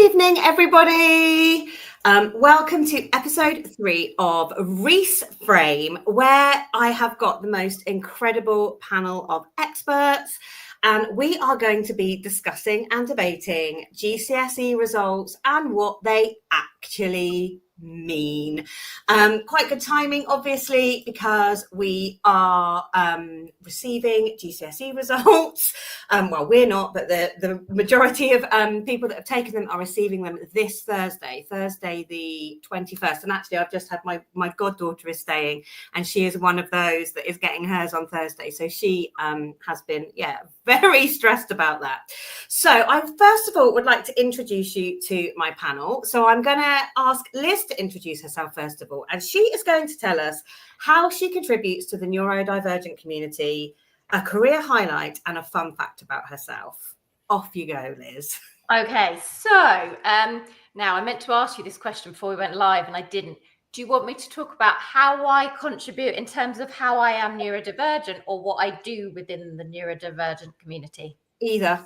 evening, everybody. Welcome to episode 3 of REesFrame, where I have got the most incredible panel of experts, and we are going to be discussing and debating GCSE results and what they actually mean. Quite good timing, obviously, because we are receiving GCSE results. Well, we're not, but the majority of people that have taken them are receiving them this Thursday the 21st. And actually, I've just had my goddaughter is staying, and she is one of those that is getting hers on Thursday. So she has been, very stressed about that. So I first of all would like to introduce you to my panel. So I'm going to ask Liz to introduce herself first of all, and she is going to tell us how she contributes to the neurodivergent community, a career highlight, and a fun fact about herself. Off you go, Liz. Okay, so now I meant to ask you this question before we went live and I didn't. Do you want me to talk about how I contribute in terms of how I am neurodivergent, or what I do within the neurodivergent community? Either.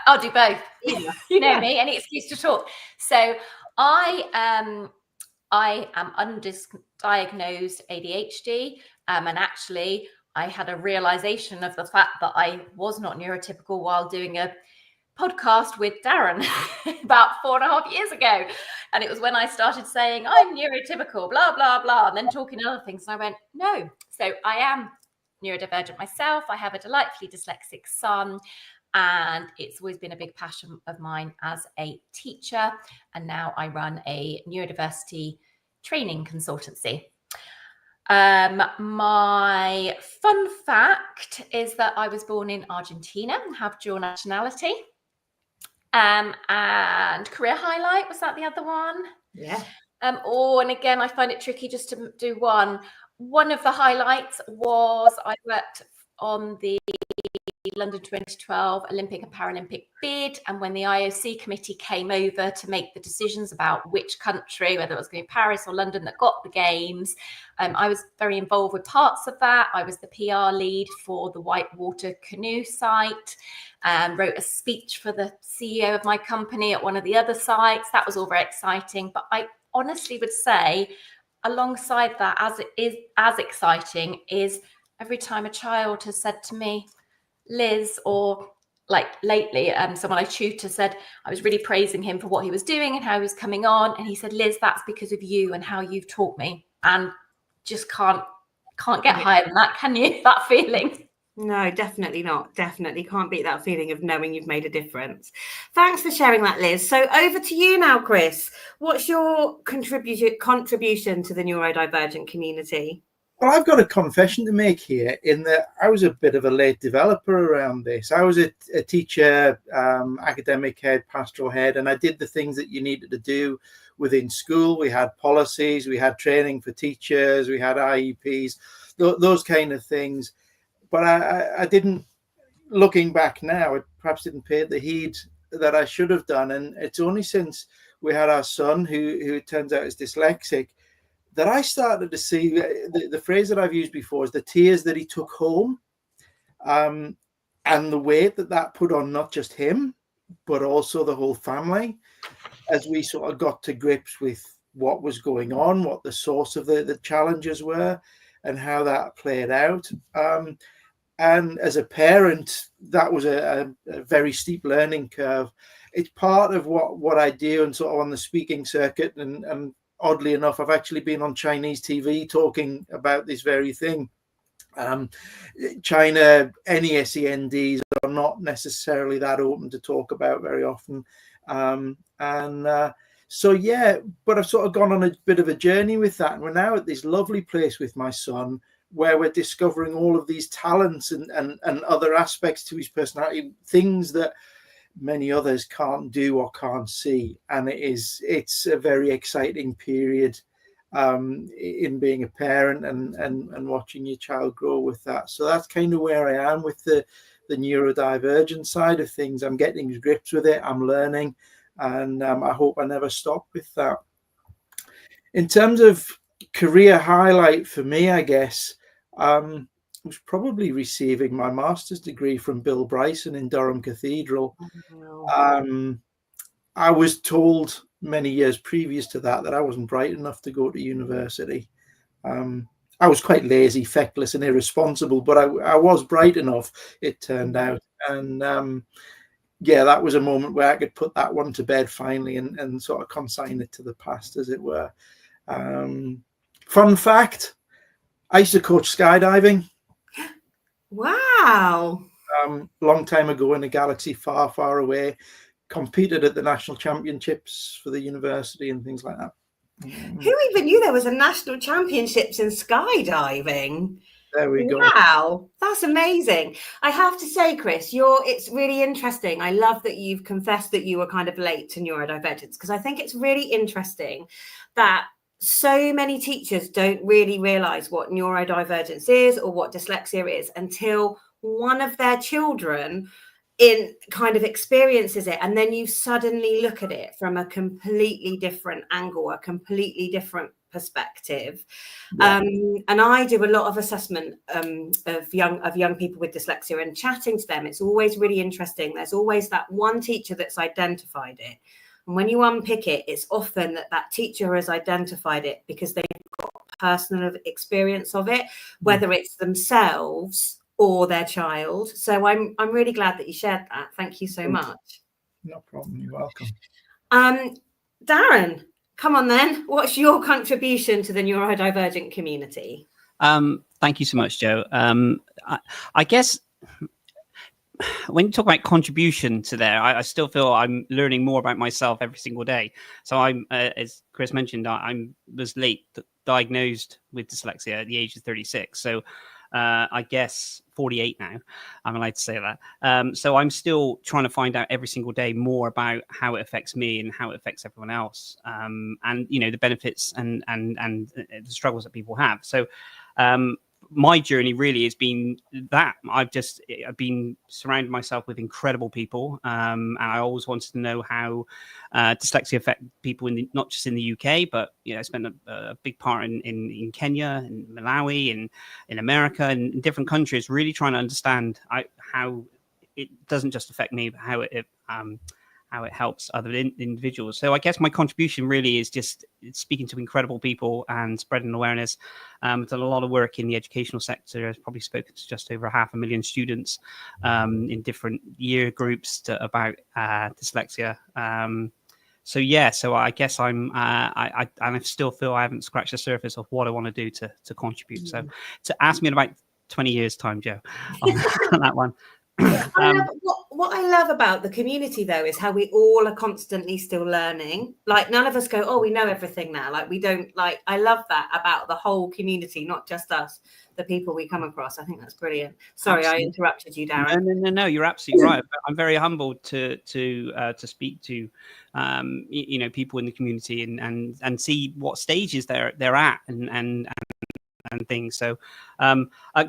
I'll do both. Either. You know me, any excuse to talk. So I am undiagnosed ADHD, and actually I had a realization of the fact that I was not neurotypical while doing a podcast with Darren about 4.5 years ago. And it was when I started saying I'm neurotypical, blah, blah, blah, and then talking other things. And I went, no. So I am neurodivergent myself. I have a delightfully dyslexic son, and it's always been a big passion of mine as a teacher. And now I run a neurodiversity training consultancy. My fun fact is that I was born in Argentina and have dual nationality. And career highlight, was that the other one? Yeah. And again, I find it tricky just to do one. One of the highlights was I worked on the London 2012 Olympic and Paralympic bid, and when the IOC committee came over to make the decisions about which country, whether it was going to be Paris or London, that got the games, I was very involved with parts of that. I was the PR lead for the Whitewater canoe site, wrote a speech for the CEO of my company at one of the other sites. That was all very exciting, but I honestly would say alongside that, as it is as exciting, is every time a child has said to me, Liz, or like lately, someone I tutor said I was really praising him for what he was doing and how he was coming on, and he said, Liz, that's because of you and how you've taught me. And just can't get higher than that, can you? That feeling. No, definitely not. Definitely can't beat that feeling of knowing you've made a difference. Thanks for sharing that, Liz. So over to you now, Chris. What's your contribution to the neurodivergent community? Well, I've got a confession to make here in that I was a bit of a late developer around this. I was a teacher, academic head, pastoral head, and I did the things that you needed to do within school. We had policies, we had training for teachers, we had IEPs, those kind of things. But I didn't, looking back now, I perhaps didn't pay the heed that I should have done. And it's only since we had our son, who it turns out is dyslexic, that I started to see the phrase that I've used before is the tears that he took home, and the weight that put on not just him, but also the whole family, as we sort of got to grips with what was going on, what the source of the challenges were, and how that played out. And as a parent, that was a very steep learning curve. It's part of what I do, and sort of on the speaking circuit, and oddly enough, I've actually been on Chinese TV talking about this very thing. China, any SENDs are not necessarily that open to talk about very often. So, but I've sort of gone on a bit of a journey with that. And we're now at this lovely place with my son where we're discovering all of these talents and other aspects to his personality, things that many others can't do or can't see. And it's a very exciting period in being a parent and watching your child grow with that. So that's kind of where I am with the neurodivergent side of things. I'm getting to grips with it. I'm learning, and I hope I never stop with that. In terms of career highlight for me, I guess, was probably receiving my master's degree from Bill Bryson in Durham Cathedral. I was told many years previous to that I wasn't bright enough to go to university. I was quite lazy, feckless, and irresponsible, but I was bright enough, it turned out. And yeah, that was a moment where I could put that one to bed finally and sort of consign it to the past, as it were. Fun fact, I used to coach skydiving. Wow. Long time ago in a galaxy far, far away. Competed at the national championships for the university and things like that. Who even knew there was a national championships in skydiving? There we go. Wow, that's amazing. I have to say, Chris, it's really interesting. I love that you've confessed that you were kind of late to neurodivergence, because I think it's really interesting that so many teachers don't really realize what neurodivergence is or what dyslexia is until one of their children in kind of experiences it, and then you suddenly look at it from a completely different angle, a completely different perspective. Yeah. And I do a lot of assessment of young people with dyslexia, and chatting to them, it's always really interesting. There's always that one teacher that's identified it, and when you unpick it, it's often that teacher has identified it because they've got personal experience of it, whether it's themselves or their child. So I'm really glad that you shared that. Thank you so much. No problem. You're welcome. Darren, come on then. What's your contribution to the neurodivergent community? Thank you so much, Jo. I guess when you talk about contribution to there, I still feel I'm learning more about myself every single day. So I'm, as Chris mentioned, I was late diagnosed with dyslexia at the age of 36. So I guess 48 now, I'm allowed to say that. So I'm still trying to find out every single day more about how it affects me and how it affects everyone else, and the benefits and the struggles that people have. So my journey really has been that I've been surrounded myself with incredible people, and I always wanted to know how dyslexia affect people not just in the UK, but I spent a big part in Kenya, in Malawi, and in America, and in different countries, really trying to understand how it doesn't just affect me, but how it helps other individuals. So I guess my contribution really is just speaking to incredible people and spreading awareness. I've done a lot of work in the educational sector. I've probably spoken to just over 500,000 students in different year groups about dyslexia. So I guess I still feel I haven't scratched the surface of what I want to do to contribute. So to ask me in about 20 years time, Jo, on that one. What I love about the community, though, is how we all are constantly still learning. Like, none of us go, oh, we know everything now. Like, we don't, like, I love that about the whole community, not just us, the people we come across. I think that's brilliant. Sorry, absolutely. I interrupted you, Darren. No, you're absolutely right. I'm very humbled to speak to people in the community and see what stages they're at and things. So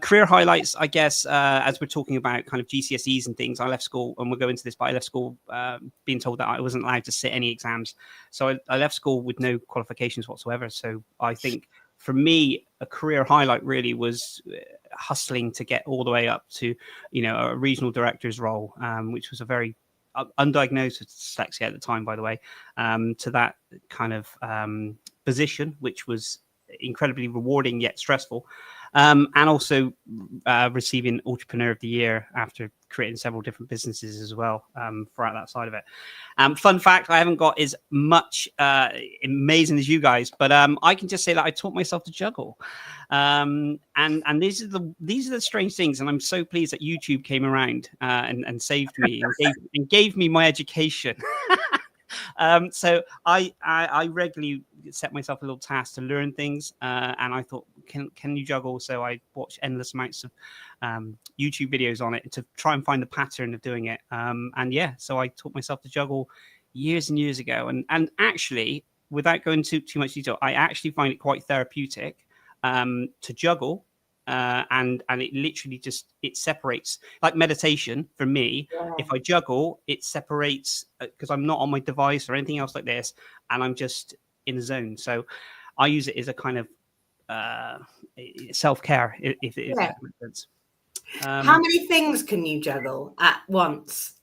career highlights, I guess, as we're talking about kind of GCSEs and things, I left school, and we'll go into this, but I left school being told that I wasn't allowed to sit any exams. So I left school with no qualifications whatsoever. So I think for me, a career highlight really was hustling to get all the way up to, a regional director's role, which was a very undiagnosed with dyslexia at the time, by the way, to that kind of position, which was incredibly rewarding yet stressful, and also receiving Entrepreneur of the Year after creating several different businesses as well throughout that side of it. Fun fact, I haven't got as much amazing as you guys, but I can just say that I taught myself to juggle, and these are the strange things, and I'm so pleased that YouTube came around and saved me and gave me my education. So I regularly set myself a little task to learn things, and I thought, can you juggle? So I watched endless amounts of YouTube videos on it to try and find the pattern of doing it. So I taught myself to juggle years and years ago, and actually, without going too much detail, I actually find it quite therapeutic to juggle. And it literally it separates, like meditation for me. Yeah. If I juggle, it separates because I'm not on my device or anything else like this, and I'm just in the zone. So I use it as a kind of self-care, if that makes sense. How many things can you juggle at once?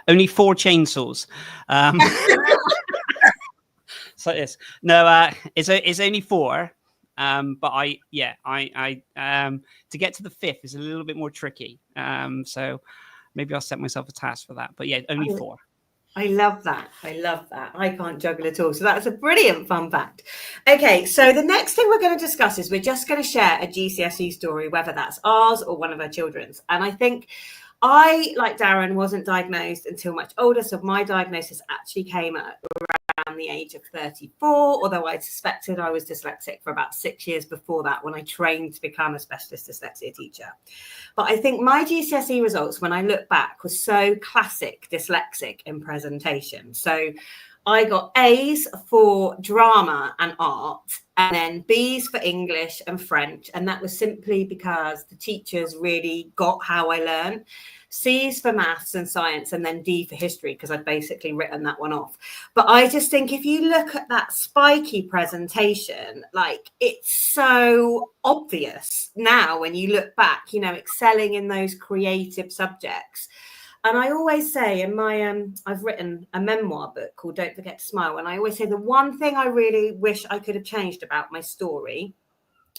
Only 4 chainsaws. So yes, no, it's only 4. But I to get to the 5th is a little bit more tricky. So maybe I'll set myself a task for that. But yeah, only 4. I love that. I can't juggle at all. So that's a brilliant fun fact. Okay, so the next thing we're going to discuss is we're just going to share a GCSE story, whether that's ours or one of our children's. And I think I, like Darren, wasn't diagnosed until much older. So my diagnosis actually came at around the age of 34, although I suspected I was dyslexic for about 6 years before that when I trained to become a specialist dyslexia teacher. But I think my GCSE results, when I look back, was so classic dyslexic in presentation. So I got A's for drama and art, and then B's for English and French. And that was simply because the teachers really got how I learned. C's for maths and science, and then D for history, because I'd basically written that one off. But I just think if you look at that spiky presentation, like, it's so obvious now when you look back, you know, excelling in those creative subjects. And I always say in my, I've written a memoir book called Don't Forget to Smile. And I always say the one thing I really wish I could have changed about my story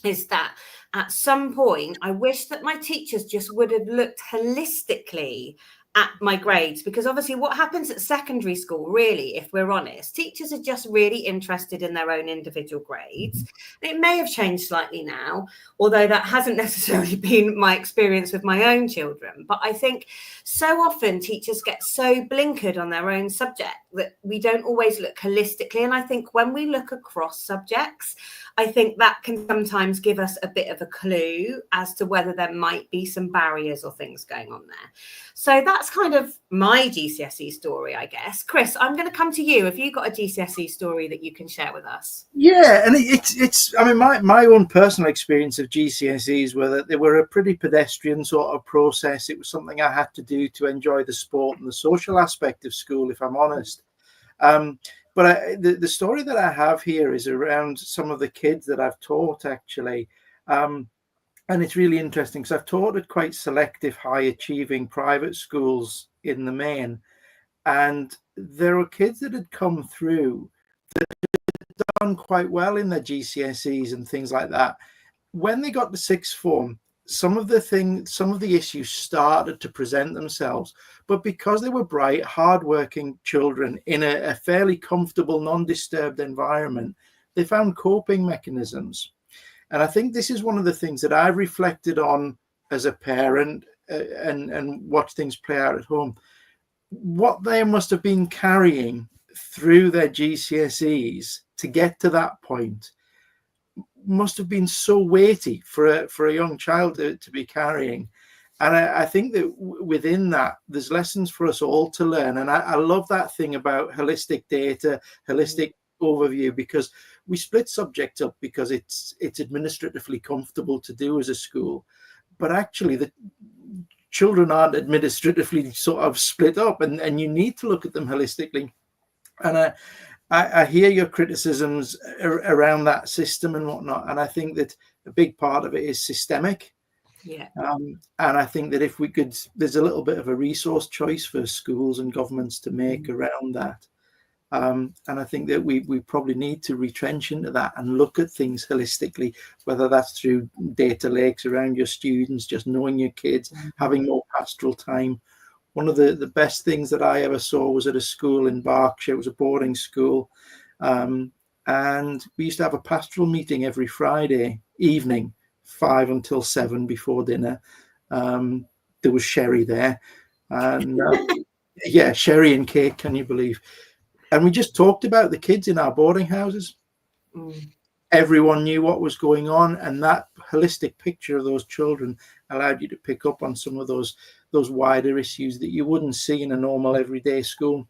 is that at some point, I wish that my teachers just would have looked holistically at my grades, because obviously what happens at secondary school, really, if we're honest, teachers are just really interested in their own individual grades. It may have changed slightly now, although that hasn't necessarily been my experience with my own children. But I think so often teachers get so blinkered on their own subject that we don't always look holistically. And I think when we look across subjects, I think that can sometimes give us a bit of a clue as to whether there might be some barriers or things going on there. So that's kind of my GCSE story, I guess. Chris, I'm going to come to you. Have you got a GCSE story that you can share with us? Yeah, and it's I mean, my own personal experience of GCSEs were that they were a pretty pedestrian sort of process. It was something I had to do to enjoy the sport and the social aspect of school, if I'm honest. But the story that I have here is around some of the kids that I've taught, actually. And it's really interesting because I've taught at quite selective, high-achieving private schools in the main. And there were kids that had come through that had done quite well in their GCSEs and things like that. When they got to sixth form, some of the issues started to present themselves. But because they were bright, hardworking children in a fairly comfortable, non-disturbed environment, they found coping mechanisms. And I think this is one of the things that I've reflected on as a parent and watched things play out at home. What they must have been carrying through their GCSEs to get to that point must have been so weighty for a young child to be carrying. And I think that within that, there's lessons for us all to learn. And I love that thing about holistic data, holistic overview, because we split subjects up because it's administratively comfortable to do as a school. But actually, the children aren't administratively sort of split up, and you need to look at them holistically. And I hear your criticisms around that system and whatnot, and I think that a big part of it is systemic. Yeah. And I think that if we could, there's a little bit of a resource choice for schools and governments to make around that. And I think that we probably need to retrench into that and look at things holistically, whether that's through data lakes around your students, just knowing your kids, having more pastoral time. One of the best things that I ever saw was at a school in Berkshire. It was a boarding school. And we used to have a pastoral meeting every Friday evening, 5 until 7 before dinner. There was sherry there. And yeah, sherry and cake, can you believe? And we just talked about the kids in our boarding houses. Everyone knew what was going on, and that holistic picture of those children allowed you to pick up on some of those wider issues that you wouldn't see in a normal everyday school.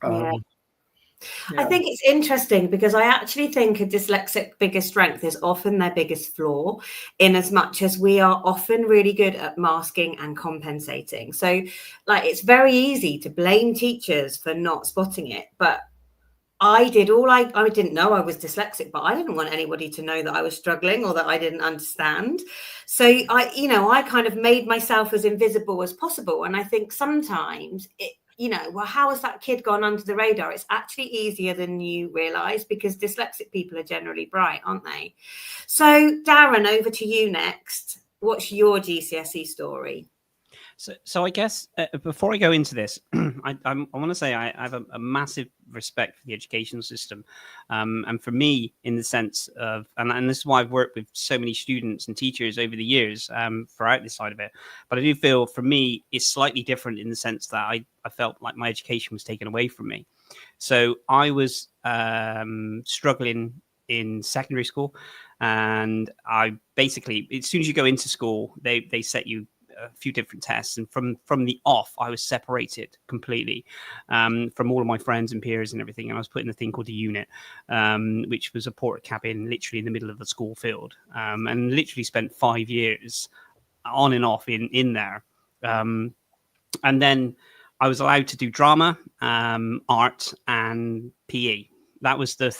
I think it's interesting because I actually think a dyslexic biggest strength is often their biggest flaw, in as much as we are often really good at masking and compensating. So, like, it's very easy to blame teachers for not spotting it, but I didn't know I was dyslexic, but I didn't want anybody to know that I was struggling or that I didn't understand. So I kind of made myself as invisible as possible. And I think sometimes well, how has that kid gone under the radar? It's actually easier than you realize, because dyslexic people are generally bright, aren't they? So Darren, over to you next. What's your GCSE story? So I guess before I go into this, I want to say I have a massive respect for the educational system, and for me, in the sense of, and this is why I've worked with so many students and teachers over the years throughout this side of it. But I do feel, for me, it's slightly different in the sense that I felt like my education was taken away from me. So I was struggling in secondary school, and I basically, as soon as you go into school, they set you a few different tests, and from the off, I was separated completely from all of my friends and peers and everything, and I was put in a thing called a unit, which was a porter cabin literally in the middle of the school field, and literally spent 5 years on and off in there, and then I was allowed to do drama, art, and PE. That was the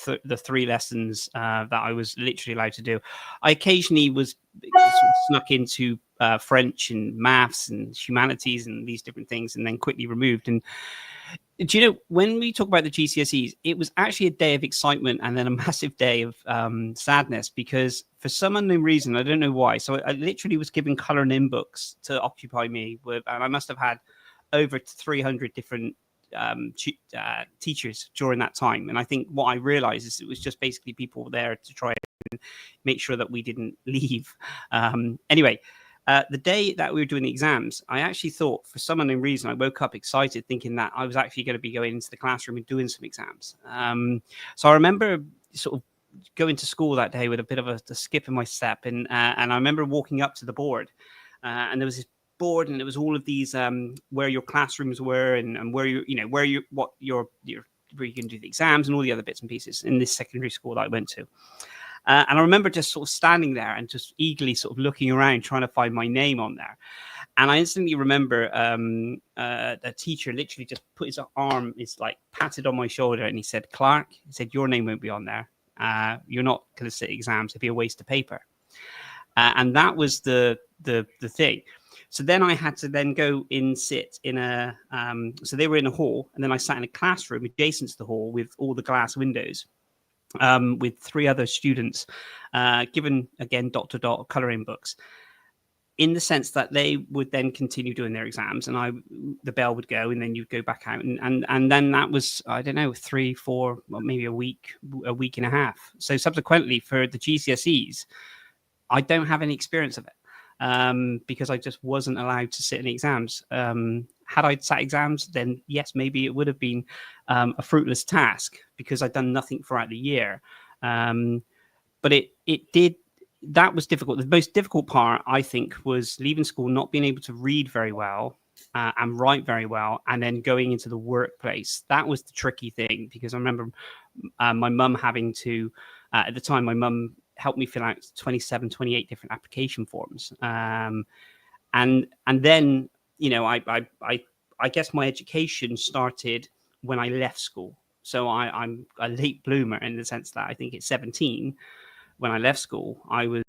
three lessons that I was literally allowed to do. I occasionally was snuck into French and maths and humanities and these different things, and then quickly removed. And do you know, when we talk about the GCSEs, it was actually a day of excitement and then a massive day of sadness, because for some unknown reason, I don't know why, so I literally was given colouring in books to occupy me with, and I must have had over 300 different teachers during that time. And I think what I realized is it was just basically people there to try and make sure that we didn't leave. Anyway, the day that we were doing the exams, I actually thought, for some unknown reason, I woke up excited thinking that I was actually going to be going into the classroom and doing some exams. So I remember sort of going to school that day with a bit of a skip in my step, and I remember walking up to the board, and there was this board, and it was all of these where your classrooms were, and where where you can do the exams and all the other bits and pieces in this secondary school that I went to. And I remember just sort of standing there and just eagerly sort of looking around, trying to find my name on there. And I instantly remember a teacher literally just put his arm, patted on my shoulder, and he said, "Clark," he said, "your name won't be on there. You're not going to sit exams. It'd be a waste of paper." And that was the thing. So then I had to then go sit in a, so they were in a hall, and then I sat in a classroom adjacent to the hall with all the glass windows, with 3 other students, given, again, dot to dot colouring books, in the sense that they would then continue doing their exams, and the bell would go, and then you'd go back out, and then that was, I don't know, 3, 4, well, maybe a week and a half. So subsequently for the GCSEs, I don't have any experience of it. Because I just wasn't allowed to sit in exams. Had I sat exams, then yes, maybe it would have been a fruitless task, because I'd done nothing throughout the year. But that was difficult. The most difficult part, I think, was leaving school, not being able to read very well and write very well, and then going into the workplace. That was the tricky thing, because I remember my mum having to, at the time, my mum helped me fill out 27, 28 different application forms. And then, I guess my education started when I left school. So I'm a late bloomer, in the sense that I think at 17, when I left school, I was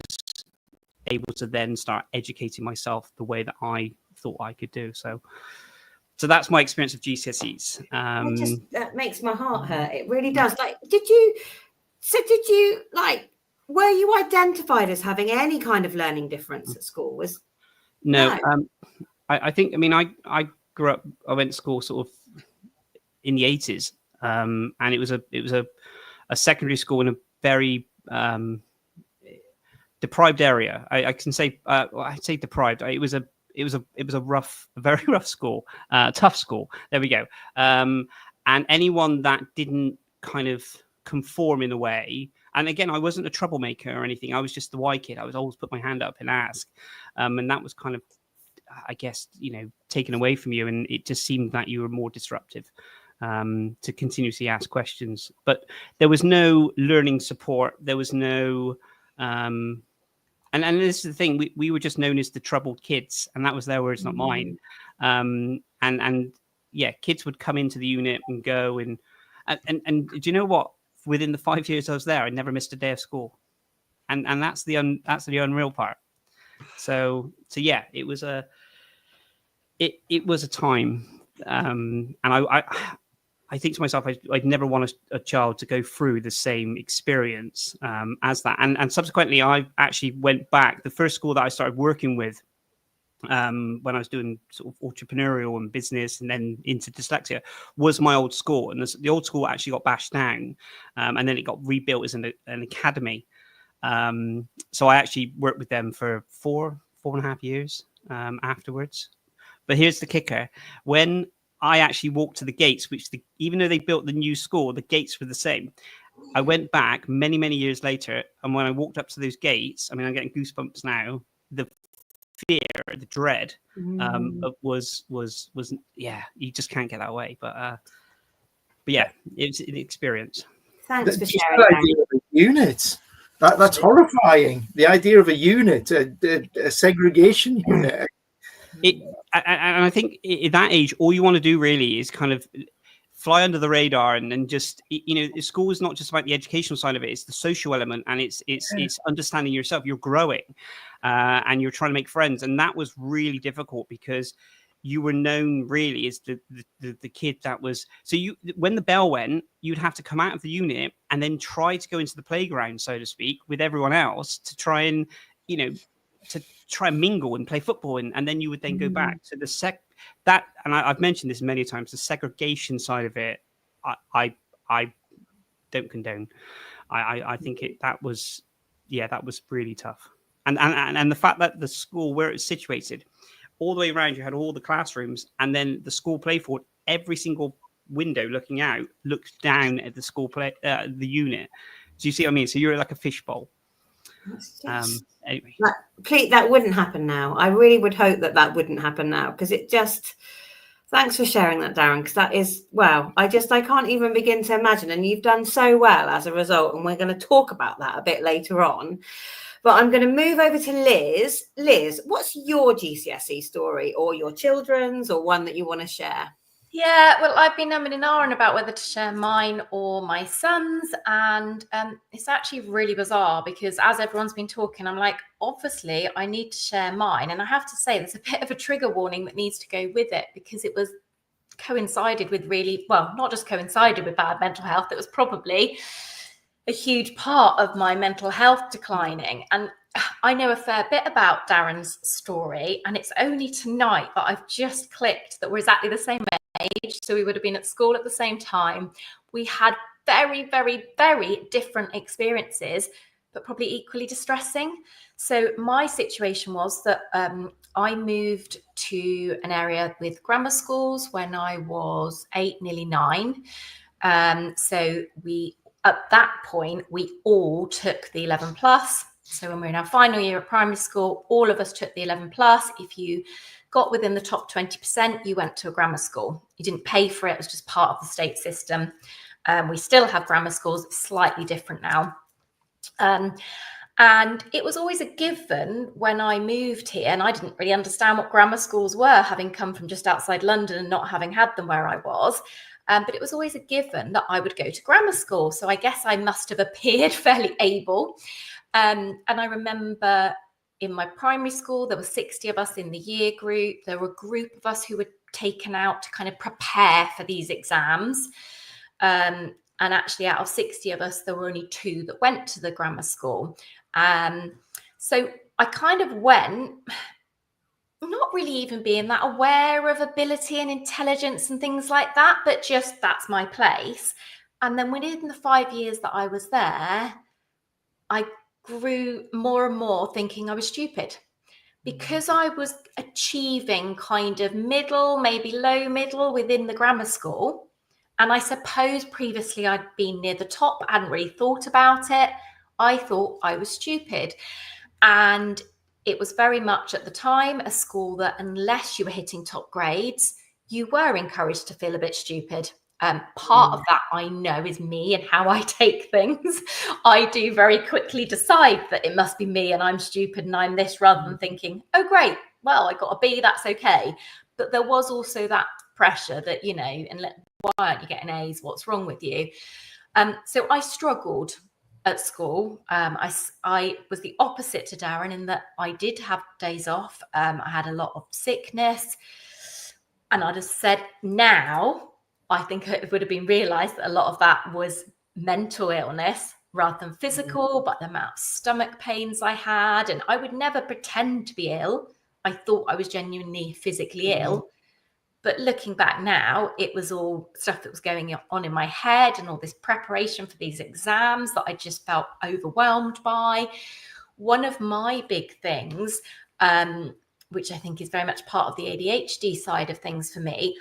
able to then start educating myself the way that I thought I could do. So that's my experience of GCSEs. That makes my heart hurt. It really does. Were you identified as having any kind of learning difference at school? No. I think, I grew up, I went to school sort of in the 80s, and it was a secondary school in a very deprived area. I'd say deprived. It was a very rough school, tough school. There we go. And anyone that didn't kind of conform in a way, and again, I wasn't a troublemaker or anything. I was just the white kid. I was always put my hand up and ask, and that was kind of, I guess, taken away from you, and it just seemed that you were more disruptive to continuously ask questions. But there was no learning support. There was no, and this is the thing. We were just known as the troubled kids, and that was their words, not mine. And yeah, kids would come into the unit and go, and And do you know what? Within the 5 years I was there, I never missed a day of school, and that's the unreal part. So yeah, it was a time, and I think to myself, I'd never want a child to go through the same experience as that. And subsequently, I actually went back. The first school that I started working with when I was doing sort of entrepreneurial and business and then into dyslexia was my old school. And the old school actually got bashed down, and then it got rebuilt as an academy. So I actually worked with them for four and a half years afterwards. But here's the kicker. When I actually walked to the gates, even though they built the new school, the gates were the same. I went back many, many years later, and when I walked up to those gates, I mean, I'm getting goosebumps now. The fear, the dread was yeah, you just can't get that away. But yeah, it's an experience. Thanks for Just sharing. the idea of a unit. That's horrifying. The idea of a unit, a segregation unit. And I think at that age, all you want to do really is kind of fly under the radar and just, school is not just about the educational side of it. It's the social element, and it's understanding yourself. You're growing and you're trying to make friends. And that was really difficult because you were known really as the kid that was. So when the bell went, you'd have to come out of the unit and then try to go into the playground, so to speak, with everyone else to try and, mingle and play football, and then you would then go back to and I've mentioned this many times, the segregation side of it, I don't condone. I think that was really tough, and the fact that the school where it's situated, all the way around, you had all the classrooms, and then the school play field, every single window looking out looked down at the school the unit. Do you see what I mean? So you're like a fishbowl. Anyway, Please, that wouldn't happen now. I really would hope that wouldn't happen now, because it just. Thanks for sharing that, Darren, because that is, wow, I can't even begin to imagine. And you've done so well as a result, and we're going to talk about that a bit later on. But I'm going to move over to Liz. Liz, what's your GCSE story, or your children's, or one that you want to share? Yeah, well, I've been umming and ahhing about whether to share mine or my son's, and it's actually really bizarre because as everyone's been talking, I'm like, obviously I need to share mine, and I have to say there's a bit of a trigger warning that needs to go with it, because it was coincided with not just coincided with bad mental health, it was probably a huge part of my mental health declining. And I know a fair bit about Darren's story, and it's only tonight that I've just clicked that we're exactly the same age. So we would have been at school at the same time. We had very, very, very different experiences, but probably equally distressing. So my situation was that I moved to an area with grammar schools when I was 8, nearly 9. So at that point, we all took the 11 plus. So when we were in our final year at primary school, all of us took the 11 plus. If you got within the top 20%, you went to a grammar school. You didn't pay for it. It was just part of the state system. We still have grammar schools, it's slightly different now. And it was always a given when I moved here, and I didn't really understand what grammar schools were, having come from just outside London and not having had them where I was. But it was always a given that I would go to grammar school. So I guess I must have appeared fairly able. And I remember in my primary school, there were 60 of us in the year group. There were a group of us who were taken out to kind of prepare for these exams. And actually, out of 60 of us, there were only 2 that went to the grammar school. So I kind of went, not really even being that aware of ability and intelligence and things like that, but just that's my place. And then within the 5 years that I was there, I grew more and more thinking I was stupid, because I was achieving kind of middle, maybe low middle within the grammar school. And I suppose previously I'd been near the top, I hadn't really thought about it. I thought I was stupid. And it was very much at the time a school that unless you were hitting top grades, you were encouraged to feel a bit stupid. Part of that I know is me and how I take things. I do very quickly decide that it must be me and I'm stupid and I'm this, rather than thinking, oh, great, well, I got a B, that's okay. But there was also that pressure that, and why aren't you getting A's? What's wrong with you? So I struggled at school. I was the opposite to Darren in that I did have days off. I had a lot of sickness, and I'd have said now, I think it would have been realised that a lot of that was mental illness rather than physical, but the amount of stomach pains I had, and I would never pretend to be ill. I thought I was genuinely physically ill. But looking back now, it was all stuff that was going on in my head and all this preparation for these exams that I just felt overwhelmed by. One of my big things, which I think is very much part of the ADHD side of things for me,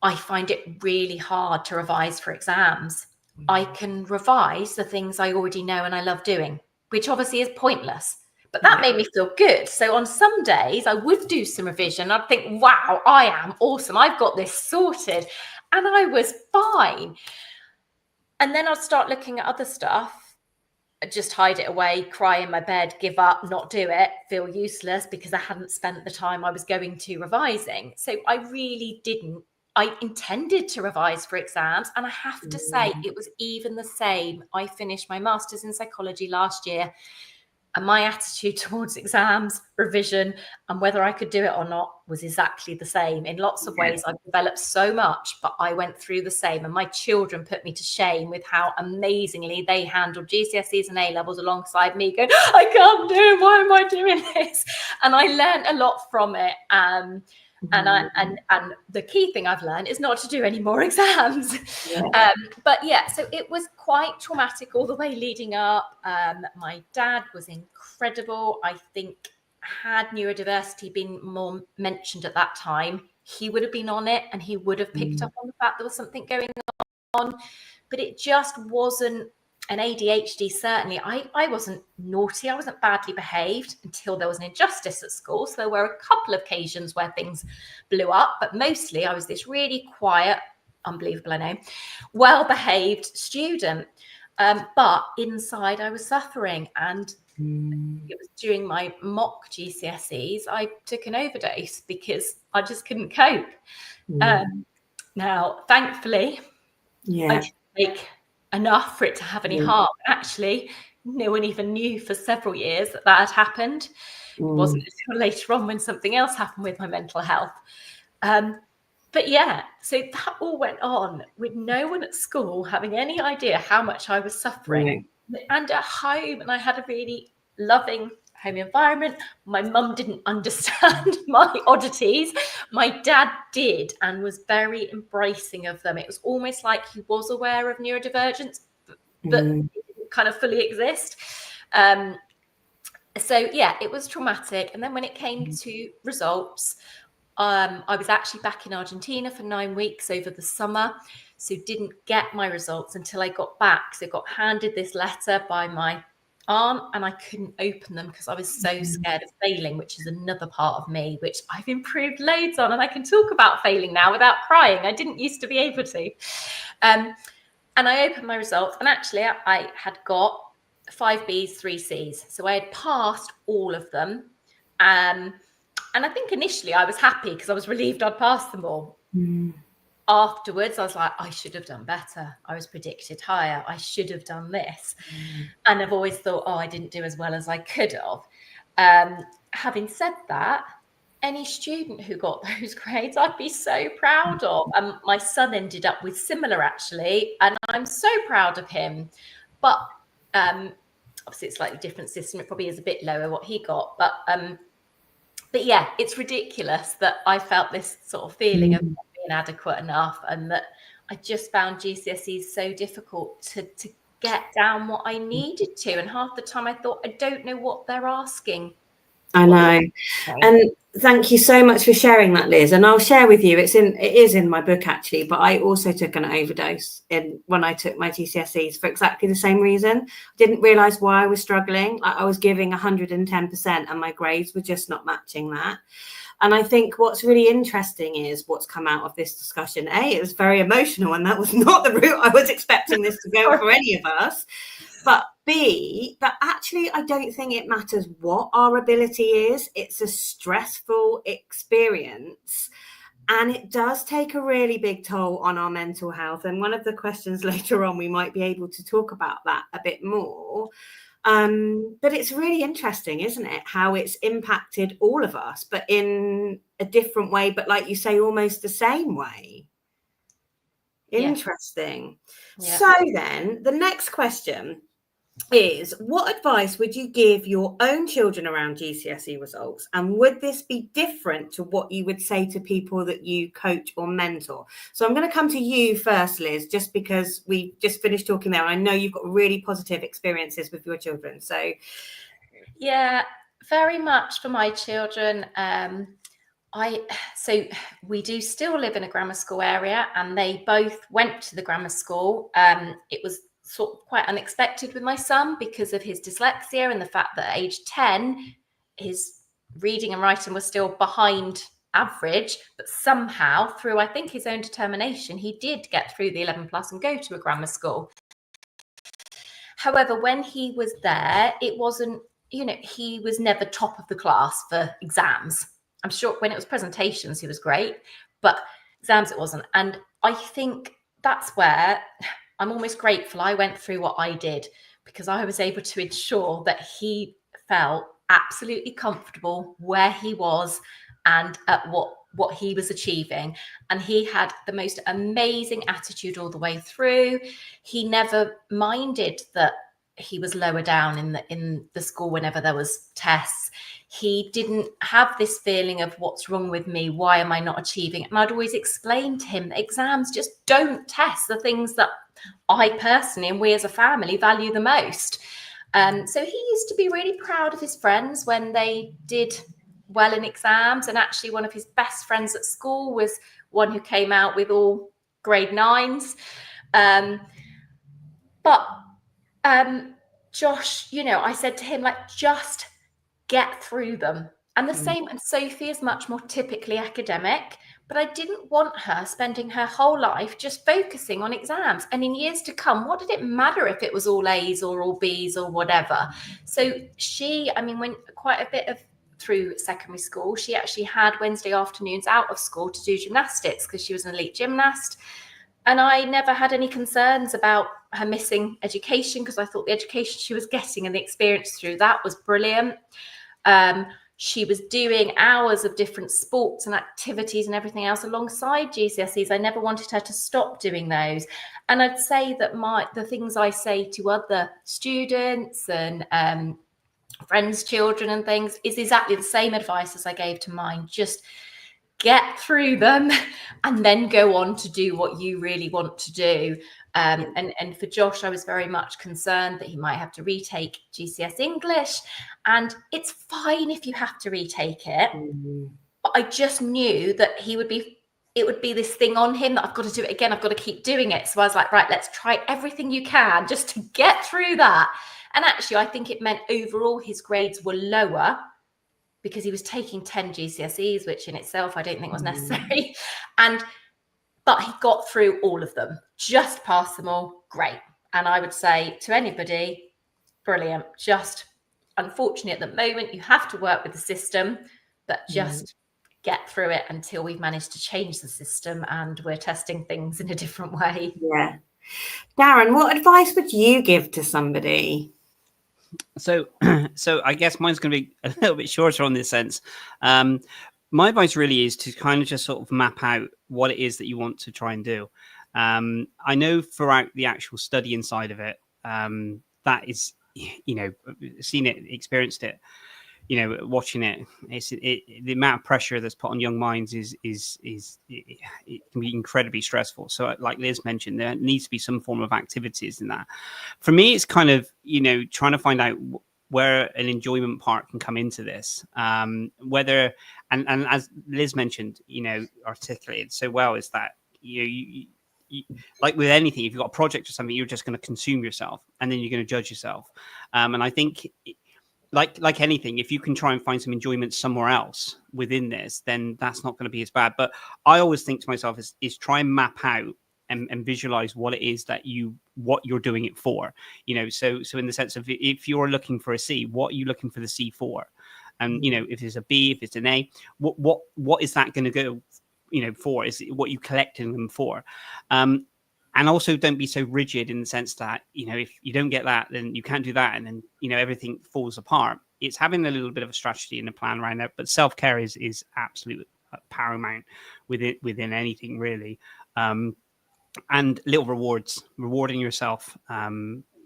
I find it really hard to revise for exams. I can revise the things I already know and I love doing, which obviously is pointless. But that made me feel good. So on some days I would do some revision. I'd think, wow, I am awesome. I've got this sorted. And I was fine. And then I'd start looking at other stuff, just hide it away, cry in my bed, give up, not do it, feel useless because I hadn't spent the time I was going to revising. So I really didn't. I intended to revise for exams. And I have to say, it was even the same. I finished my master's in psychology last year. And my attitude towards exams, revision, and whether I could do it or not was exactly the same. In lots of ways, I've developed so much, but I went through the same. And my children put me to shame with how amazingly they handled GCSEs and A-levels alongside me going, I can't do it. Why am I doing this? And I learned a lot from it. And the key thing I've learned is not to do any more exams. But yeah, so it was quite traumatic all the way leading up. My dad was incredible. I think had neurodiversity been more mentioned at that time, he would have been on it and he would have picked up on the fact there was something going on. But it just wasn't an ADHD, certainly. I wasn't naughty. I wasn't badly behaved until there was an injustice at school. So there were a couple of occasions where things blew up, but mostly I was this really quiet, unbelievable, I know, well-behaved student. But inside I was suffering. And it was during my mock GCSEs, I took an overdose because I just couldn't cope. Now, thankfully, I didn't take enough for it to have any harm. Actually, no one even knew for several years that had happened. It wasn't until later on when something else happened with my mental health. But yeah, so that all went on with no one at school having any idea how much I was suffering. And at home, and I had a really loving home environment. My mum didn't understand my oddities. My dad did and was very embracing of them. It was almost like he was aware of neurodivergence, but it didn't kind of fully exist. So yeah, it was traumatic. And then when it came to results, I was actually back in Argentina for 9 weeks over the summer. So didn't get my results until I got back. So got handed this letter by my aunt and I couldn't open them because I was so scared of failing, which is another part of me, which I've improved loads on. And I can talk about failing now without crying. I didn't used to be able to. And I opened my results and actually I had got 5 Bs, 3 Cs. So I had passed all of them. And I think initially I was happy because I was relieved I'd passed them all. Afterwards, I was like, I should have done better. I was predicted higher. I should have done this. And I've always thought, I didn't do as well as I could have. Having said that, any student who got those grades, I'd be so proud of. My son ended up with similar, actually, and I'm so proud of him. But obviously, it's a slightly different system. It probably is a bit lower what he got. But yeah, it's ridiculous that I felt this sort of feeling of not being adequate enough, and that I just found GCSEs so difficult to get down what I needed to. And half the time I thought, I don't know what they're asking. I know. And thank you so much for sharing that, Liz. And I'll share with you, it is in my book actually, but I also took an overdose when I took my GCSEs for exactly the same reason. Didn't realise why I was struggling. I was giving 110% and my grades were just not matching that. And I think what's really interesting is what's come out of this discussion. A, it was very emotional and that was not the route I was expecting this to go for any of us. But B, that actually I don't think it matters what our ability is. It's a stressful experience. And it does take a really big toll on our mental health. And one of the questions later on, we might be able to talk about that a bit more. But it's really interesting, isn't it? How it's impacted all of us, but in a different way, but like you say, almost the same way. Interesting. Yeah. So then the next question is, what advice would you give your own children around GCSE results? And would this be different to what you would say to people that you coach or mentor? So I'm going to come to you first, Liz, just because we just finished talking there. And I know you've got really positive experiences with your children. So yeah, very much for my children. So we do still live in a grammar school area, and they both went to the grammar school. It was sort of quite unexpected with my son because of his dyslexia and the fact that at age 10, his reading and writing was still behind average, but somehow through, I think, his own determination, he did get through the 11 plus and go to a grammar school. However, when he was there, it wasn't, he was never top of the class for exams. I'm sure when it was presentations, he was great, but exams it wasn't. And I think that's where I'm almost grateful I went through what I did, because I was able to ensure that he felt absolutely comfortable where he was and at what he was achieving. And he had the most amazing attitude all the way through. He never minded that he was lower down in the school whenever there was tests. He didn't have this feeling of what's wrong with me, why am I not achieving? And I'd always explain to him that exams just don't test the things that I personally and we as a family value the most. So he used to be really proud of his friends when they did well in exams. And actually one of his best friends at school was one who came out with all grade 9s. But Josh, I said to him, just get through them. And the same, and Sophie is much more typically academic, but I didn't want her spending her whole life just focusing on exams. And in years to come, what did it matter if it was all A's or all B's or whatever? So she, went quite a bit of through secondary school. She actually had Wednesday afternoons out of school to do gymnastics because she was an elite gymnast. And I never had any concerns about her missing education, because I thought the education she was getting and the experience through that was brilliant. She was doing hours of different sports and activities and everything else alongside GCSEs. I never wanted her to stop doing those. And I'd say that the things I say to other students and friends' children and things is exactly the same advice as I gave to mine. Just get through them and then go on to do what you really want to do. And for Josh, I was very much concerned that he might have to retake GCSE English, and it's fine if you have to retake it. But I just knew that it would be this thing on him that I've got to do it again. I've got to keep doing it. So I was like, right, let's try everything you can just to get through that. And actually, I think it meant overall his grades were lower because he was taking 10 GCSEs, which in itself I don't think was necessary. But he got through all of them, just passed them all, great. And I would say to anybody, brilliant. Just unfortunate at the moment, you have to work with the system, but just get through it until we've managed to change the system and we're testing things in a different way. Yeah. Darren, what advice would you give to somebody? So I guess mine's going to be a little bit shorter on this sense. My advice really is to kind of just sort of map out what it is that you want to try and do. I know throughout the actual study inside of it, that is, seen it, experienced it, watching it, the amount of pressure that's put on young minds it can be incredibly stressful. So like Liz mentioned, there needs to be some form of activities in that. For me, it's kind of, trying to find out where an enjoyment part can come into this, whether, and as Liz mentioned, articulated so well, is that, you like with anything, if you've got a project or something, you're just going to consume yourself and then you're going to judge yourself. And I think like anything, if you can try and find some enjoyment somewhere else within this, then that's not going to be as bad. But I always think to myself is try and map out and visualize what it is that what you're doing it for, so in the sense of, if you're looking for a C, what are you looking for the C for? And if it's a B, if it's an A, what is that going to go for, is what you collecting them for. And also don't be so rigid in the sense that, if you don't get that, then you can't do that. And then, everything falls apart. It's having a little bit of a strategy and a plan around that. But self-care is absolutely paramount within anything, really. And little rewarding yourself.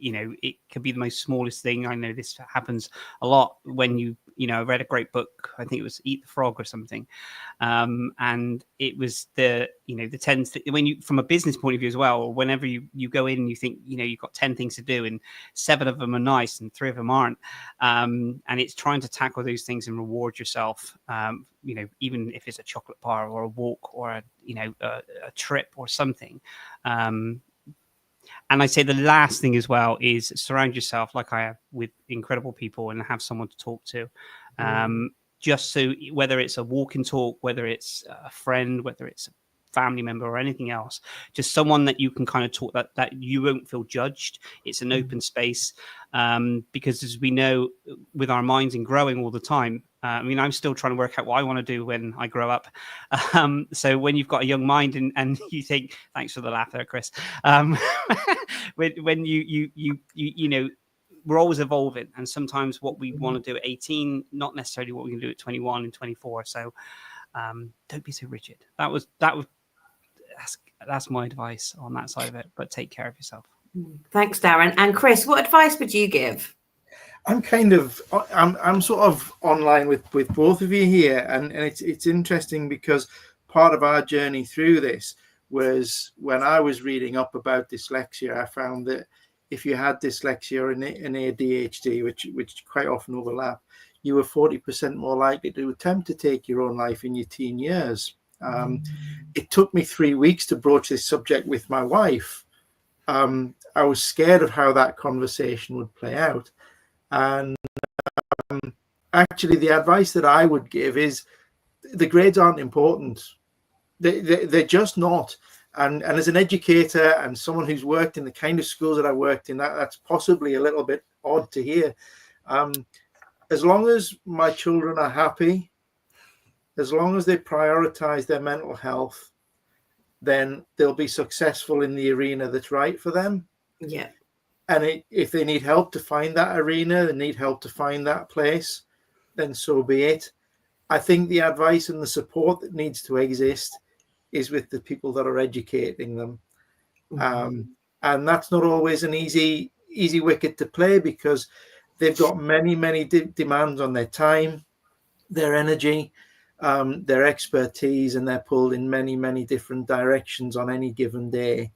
It could be the most smallest thing. I know this happens a lot when I read a great book. I think it was Eat the Frog or something. And it was the 10 when you, from a business point of view as well, or whenever you go in and you think, you've got 10 things to do and 7 of them are nice and 3 of them aren't. And it's trying to tackle those things and reward yourself, even if it's a chocolate bar or a walk or a trip or something. And I say the last thing as well is surround yourself, like I have, with incredible people and have someone to talk to. Just so, whether it's a walk and talk, whether it's a friend, whether it's a family member or anything else, just someone that you can kind of talk, that you won't feel judged. It's an open space, because as we know, with our minds and growing all the time, I'm still trying to work out what I want to do when I grow up. So when you've got a young mind and you think, thanks for the laugh there, Chris. When you we're always evolving, and sometimes what we want to do at 18, not necessarily what we can do at 21 and 24. So don't be so rigid. That's my advice on that side of it. But take care of yourself. Thanks, Darren. And Chris, what advice would you give? I'm sort of online with both of you here, and it's interesting because part of our journey through this was when I was reading up about dyslexia. I found that if you had dyslexia and ADHD, which quite often overlap, you were 40% more likely to attempt to take your own life in your teen years. It took me 3 weeks to broach this subject with my wife. I was scared of how that conversation would play out. And actually, the advice that I would give is the grades aren't important. They're just not. And as an educator and someone who's worked in the kind of schools that I worked in, that's possibly a little bit odd to hear. As long as my children are happy, as long as they prioritize their mental health, then they'll be successful in the arena that's right for them. Yeah. And if they need help to find that arena, they need help to find that place, then so be it. I think the advice and the support that needs to exist is with the people that are educating them. And that's not always an easy wicket to play, because they've got many demands on their time, their energy, their expertise, and they're pulled in many different directions on any given day.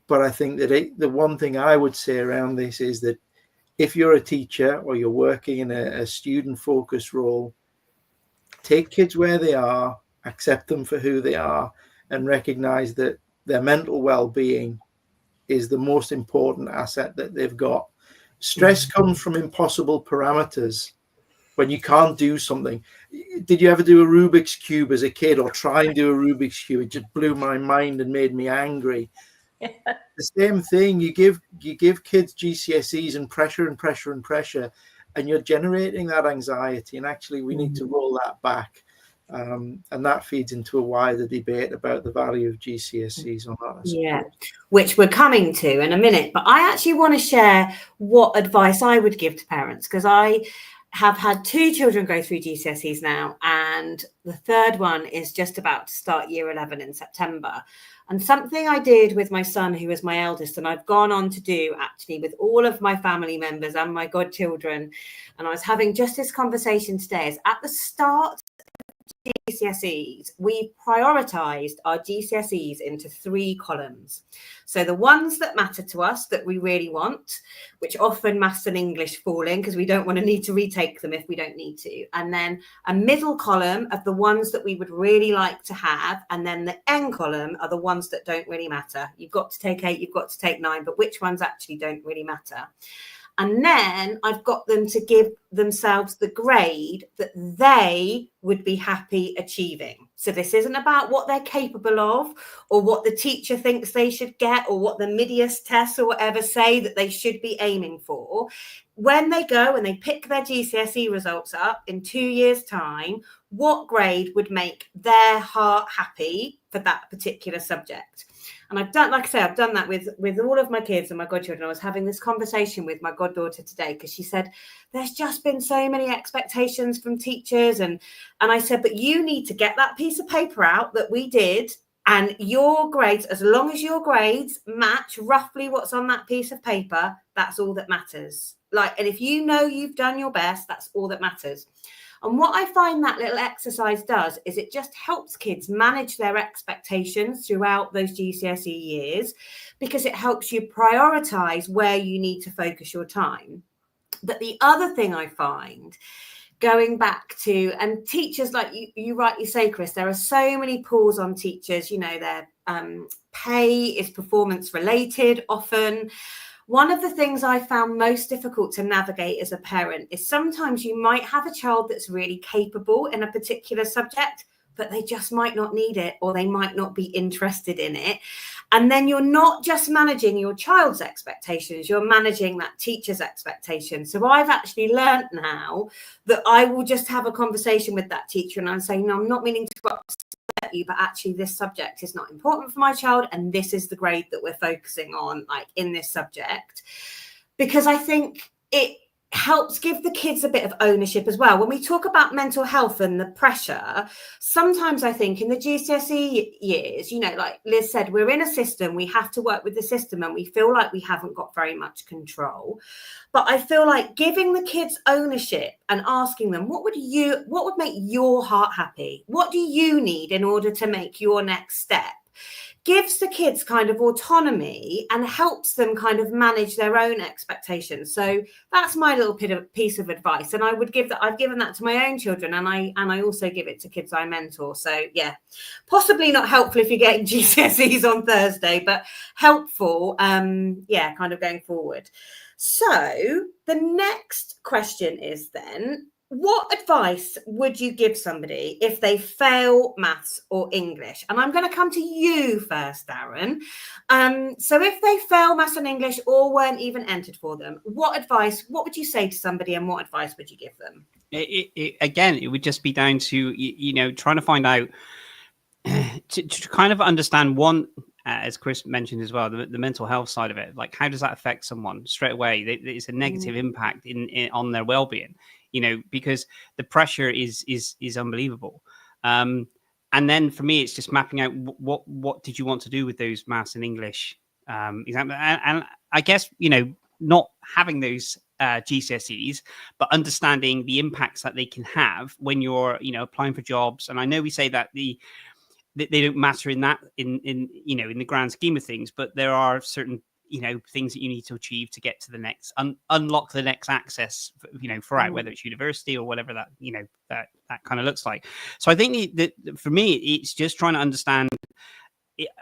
But I think that the one thing I would say around this is that if you're a teacher or you're working in a student-focused role, take kids where they are, accept them for who they are, and recognize that their mental well-being is the most important asset that they've got. Stress comes from impossible parameters. When you can't do something. Did you ever do a Rubik's Cube as a kid, or try and do a Rubik's Cube? It just blew my mind and made me angry. The same thing, you give kids GCSEs and pressure, and you're generating that anxiety. And actually, we need to roll that back. And that feeds into a wider debate about the value of GCSEs or not. Yeah, which we're coming to in a minute. But I actually want to share what advice I would give to parents, because I have had 2 children go through GCSEs now, and the third one is just about to start year 11 in September. And something I did with my son, who is my eldest, and I've gone on to do actually with all of my family members and my godchildren, and I was having just this conversation today, is at the start GCSEs, we prioritized our GCSEs into 3 columns. So the ones that matter to us, that we really want, which often maths and English fall in because we don't want to need to retake them if we don't need to. And then a middle column of the ones that we would really like to have. And then the end column are the ones that don't really matter. You've got to take 8, you've got to take 9, but which ones actually don't really matter. And then I've got them to give themselves the grade that they would be happy achieving. So this isn't about what they're capable of or what the teacher thinks they should get or what the Midias tests or whatever say that they should be aiming for. When they go and they pick their GCSE results up in 2 years' time, what grade would make their heart happy for that particular subject? And I've done, like I say, I've done that with all of my kids and my godchildren. I was having this conversation with my goddaughter today because she said, there's just been so many expectations from teachers. And I said, but you need to get that piece of paper out that we did, and your grades, as long as your grades match roughly what's on that piece of paper, that's all that matters. Like, and if you know you've done your best, that's all that matters. And what I find that little exercise does is it just helps kids manage their expectations throughout those GCSE years, because it helps you prioritize where you need to focus your time. But the other thing I find, going back to, and teachers, like you rightly say, Chris, there are so many pulls on teachers, you know, their pay is performance related often. One of the things I found most difficult to navigate as a parent is sometimes you might have a child that's really capable in a particular subject, but they just might not need it, or they might not be interested in it. And then you're not just managing your child's expectations, you're managing that teacher's expectations. So I've actually learned now that I will just have a conversation with that teacher and I'm saying, no, I'm not meaning to upset you, but actually this subject is not important for my child, and this is the grade that we're focusing on, like in this subject, because I think it helps give the kids a bit of ownership as well. When we talk about mental health and the pressure, sometimes I think in the GCSE years, you know, like Liz said, we're in a system, we have to work with the system, and we feel like we haven't got very much control. But I feel like giving the kids ownership and asking them, what would make your heart happy? What do you need in order to make your next step? Gives the kids kind of autonomy and helps them kind of manage their own expectations. So that's my little piece of advice. And I would give that, I've given that to my own children, and I also give it to kids I mentor. So yeah, possibly not helpful if you're getting GCSEs on Thursday, but helpful, yeah, kind of going forward. So the next question is then, what advice would you give somebody if they fail maths or English? And I'm going to come to you first, Darren. So if they fail maths and English or weren't even entered for them, what would you say to somebody, and what advice would you give them? Again, it would just be down to, you know, trying to find out, to kind of understand one, as Chris mentioned as well, the mental health side of it. Like, how does that affect someone straight away? It's a negative impact on their well-being, you know, because the pressure is unbelievable. And then for me, it's just mapping out what did you want to do with those maths and English exams. And I guess, you know, not having those GCSEs, but understanding the impacts that they can have when you're, you know, applying for jobs. And I know we say that they don't matter in you know, in the grand scheme of things, but there are certain, you know, things that you need to achieve to get to the next, unlock the next access, you know, throughout, whether it's university or whatever that, you know, that kind of looks like. So I think that for me, it's just trying to understand,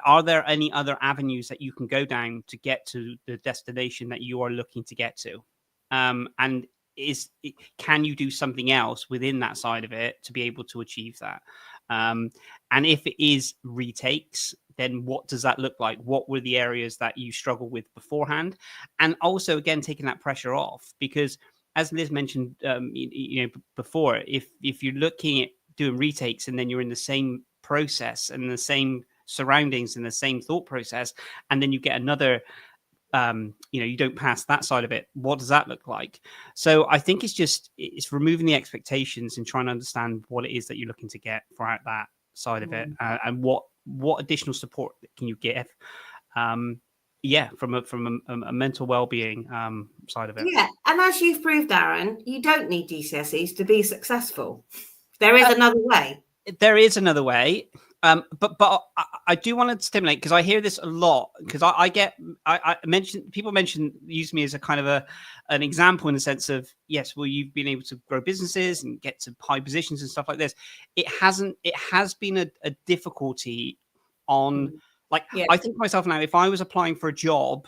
are there any other avenues that you can go down to get to the destination that you are looking to get to? And can you do something else within that side of it to be able to achieve that? And if it is retakes, then what does that look like? What were the areas that you struggled with beforehand? And also, again, taking that pressure off, because as Liz mentioned, you know, before, if you're looking at doing retakes and then you're in the same process and the same surroundings and the same thought process, and then you get another, you know, you don't pass that side of it, what does that look like? So I think it's removing the expectations and trying to understand what it is that you're looking to get throughout that side of it, and what additional support can you give, yeah, from a mental well-being side of it. Yeah, and as you've proved, Darren, you don't need GCSEs to be successful. There is another way. There is another way. But I do want to stimulate, because I hear this a lot, because I use me as a kind of an example in the sense of, yes, well, you've been able to grow businesses and get to high positions and stuff like this. It has been a difficulty on, like, yeah. I think to myself now, if I was applying for a job,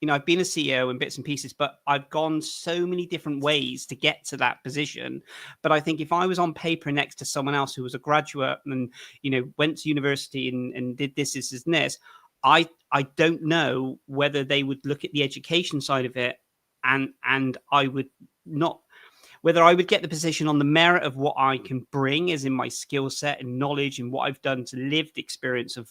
you know, I've been a CEO in bits and pieces, but I've gone so many different ways to get to that position. But I think if I was on paper next to someone else who was a graduate and, you know, went to university and did this, and this, I don't know whether they would look at the education side of it, and I would not, whether I would get the position on the merit of what I can bring as in my skill set and knowledge and what I've done to lived experience of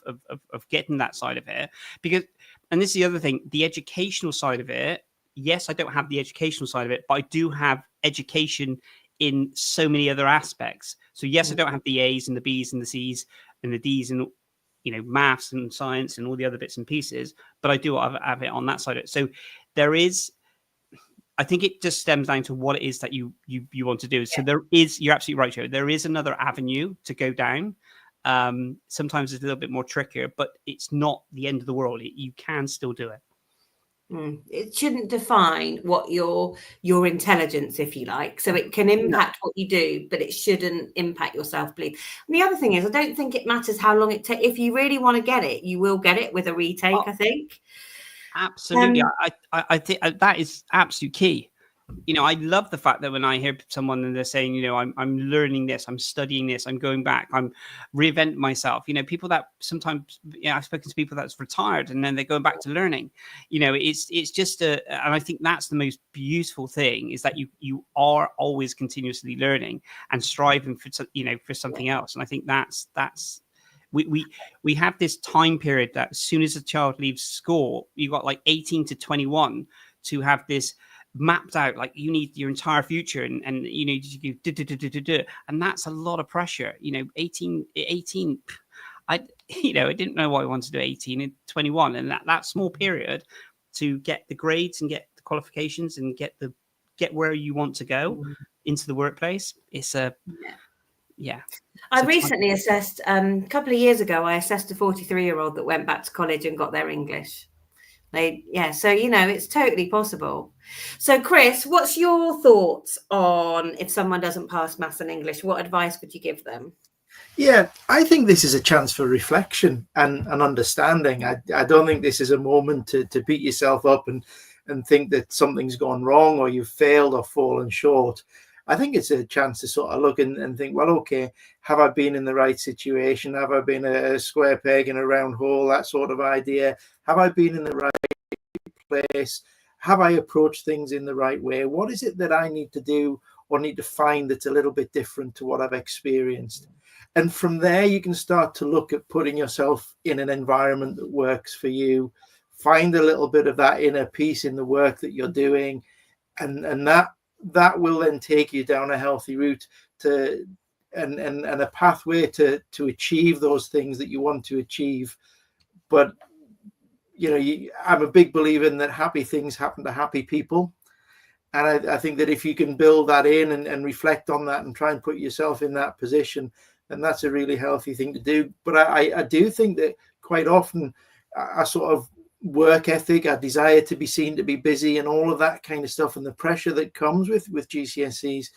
getting that side of it. Because, and this is the other thing, the educational side of it, yes, I don't have the educational side of it, but I do have education in so many other aspects. So yes, I don't have the A's and the B's and the C's and the D's and, you know, maths and science and all the other bits and pieces, but I do have it on that side of it. So there is, I think it just stems down to what it is that you want to do. So there is, you're absolutely right, Joe. There is another avenue to go down. Sometimes it's a little bit more trickier, but it's not the end of the world. You can still do it. It shouldn't define what your intelligence, if you like. So it can impact what you do, but it shouldn't impact your self-belief. And the other thing is, I don't think it matters how long it takes. If you really want to get it, you will get it with a retake, I think. Absolutely. I think that is absolute key. You know, I love the fact that when I hear someone and they're saying, you know, I'm learning this, I'm studying this, I'm going back, I'm reinventing myself. You know, people that sometimes, you know, I've spoken to people that's retired and then they're going back to learning. You know, it's just and I think that's the most beautiful thing, is that you are always continuously learning and striving for, you know, for something else. And I think that's we have this time period that as soon as a child leaves school, you've got like 18 to 21 to have this mapped out, like you need your entire future, and you know, you and that's a lot of pressure. You know, 18 I didn't know what I wanted to do 18 and 21, and that small period to get the grades and get the qualifications and get where you want to go into the workplace. It's I recently assessed, a couple of years ago, I assessed a 43-year-old that went back to college and got their English. So, you know, it's totally possible. So, Chris, what's your thoughts on if someone doesn't pass maths and English? What advice would you give them? Yeah, I think this is a chance for reflection and understanding. I don't think this is a moment to beat yourself up and think that something's gone wrong or you've failed or fallen short. I think it's a chance to sort of look and think, well, okay, have I been in the right situation? Have I been a square peg in a round hole? That sort of idea. Have I been in the right place? Have I approached things in the right way? What is it that I need to do or need to find that's a little bit different to what I've experienced? And from there, you can start to look at putting yourself in an environment that works for you. Find a little bit of that inner peace in the work that you're doing, and that will then take you down a healthy route to and a pathway to achieve those things that you want to achieve. But you know, I'm a big believer in that happy things happen to happy people, and I think that if you can build that in and reflect on that and try and put yourself in that position, then that's a really healthy thing to do. But I do think that quite often our sort of work ethic, our desire to be seen, to be busy, and all of that kind of stuff, and the pressure that comes with GCSEs,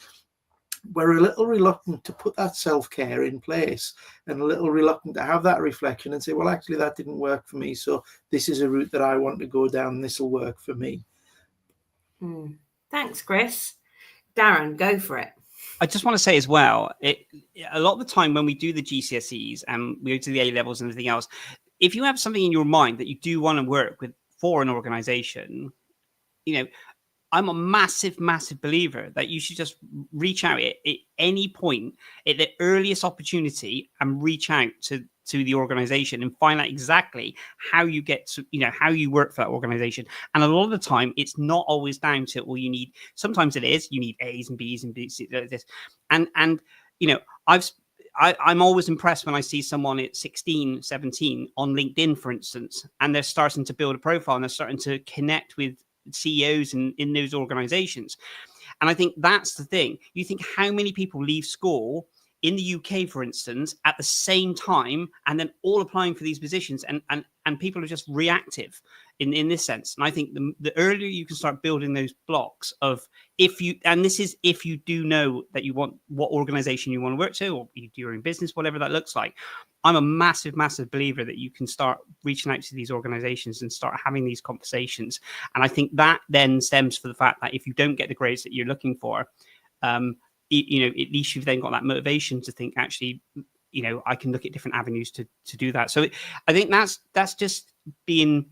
we're a little reluctant to put that self-care in place, and a little reluctant to have that reflection and say, well, actually that didn't work for me, so this is a route that I want to go down, and this will work for me. Thanks, Chris. Darren, go for it. I just want to say as well, a lot of the time when we do the GCSEs and we go to the A levels and everything else, if you have something in your mind that you do want to work with for an organization, you know, I'm a massive believer that you should just reach out at any point, at the earliest opportunity, and reach out to the organization and find out exactly how you get to, you know, how you work for that organization. And a lot of the time, it's not always down to, well, you need, sometimes it is, you need A's and B's and B's, this. And you know, I'm always impressed when I see someone at 16, 17 on LinkedIn, for instance, and they're starting to build a profile and they're starting to connect with CEOs in those organizations. And I think that's the thing. You think how many people leave school in the UK, for instance, at the same time, and then all applying for these positions, and people are just reactive in this sense. And I think the earlier you can start building those blocks of, if you do know that you want what organization you want to work to, or you do your own business, whatever that looks like. I'm a massive believer that you can start reaching out to these organizations and start having these conversations. And I think that then stems from the fact that if you don't get the grades that you're looking for, at least you've then got that motivation to think, actually, I can look at different avenues to do that. So I think that's just being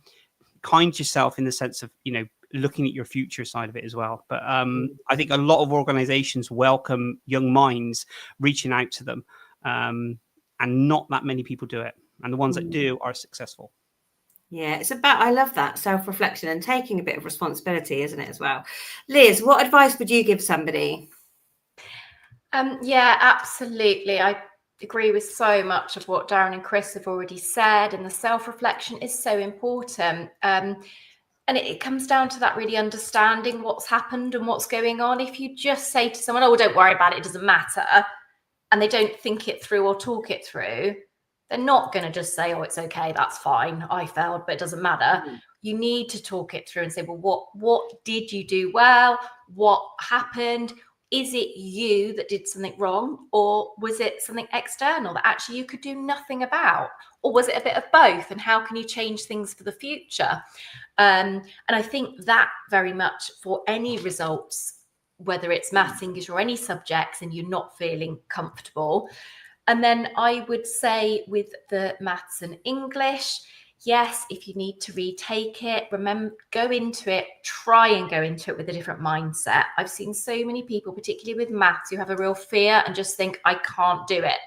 kind to yourself in the sense of, looking at your future side of it as well. But I think a lot of organizations welcome young minds reaching out to them, and not that many people do it. And the ones that do are successful. Yeah, it's about, I love that, self-reflection and taking a bit of responsibility, isn't it, as well? Liz, what advice would you give somebody? Yeah, absolutely. I agree with so much of what Darren and Chris have already said, and the self-reflection is so important. And it comes down to that really understanding what's happened and what's going on. If you just say to someone, oh, don't worry about it, it doesn't matter, and they don't think it through or talk it through, they're not going to just say, oh, it's okay, that's fine, I failed, but it doesn't matter. You need to talk it through and say, well, what did you do well? What happened? Is it you that did something wrong, or was it something external that actually you could do nothing about? Or was it a bit of both? And how can you change things for the future? And I think that very much for any results, whether it's maths, English, or any subjects, and you're not feeling comfortable. And then I would say with the maths and English, yes, if you need to retake it, remember, go into it, try and go into it with a different mindset. I've seen so many people, particularly with maths, who have a real fear and just think, I can't do it.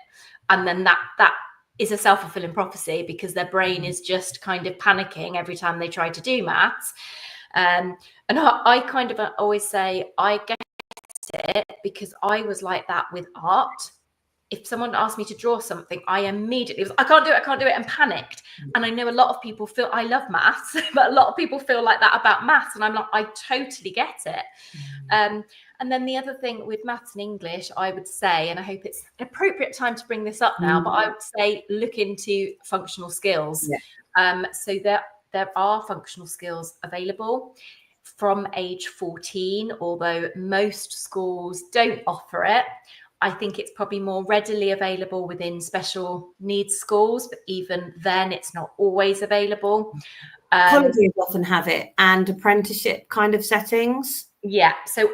And then that is a self-fulfilling prophecy, because their brain is just kind of panicking every time they try to do maths. And I kind of always say, I get it, because I was like that with art. If someone asked me to draw something, I immediately was, I can't do it, and panicked. And I know a lot of people feel, I love maths, but a lot of people feel like that about maths. And I'm like, I totally get it. And then the other thing with maths and English, I would say, and I hope it's an appropriate time to bring this up now, but I would say look into functional skills. So there are functional skills available from age 14, although most schools don't offer it. I think it's probably more readily available within special needs schools, but even then it's not always available. Colleges often have it, and apprenticeship kind of settings. Yeah, so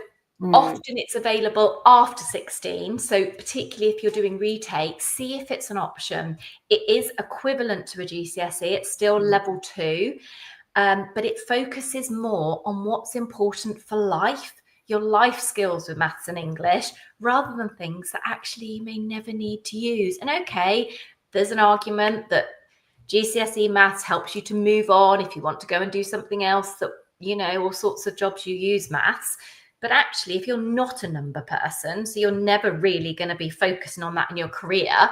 often it's available after 16. So particularly if you're doing retake, see if it's an option. It is equivalent to a GCSE. It's still level 2, but it focuses more on what's important for life, your life skills with maths and English, rather than things that actually you may never need to use. And okay, there's an argument that GCSE maths helps you to move on if you want to go and do something else, that, all sorts of jobs you use maths. But actually, if you're not a number person, so you're never really going to be focusing on that in your career,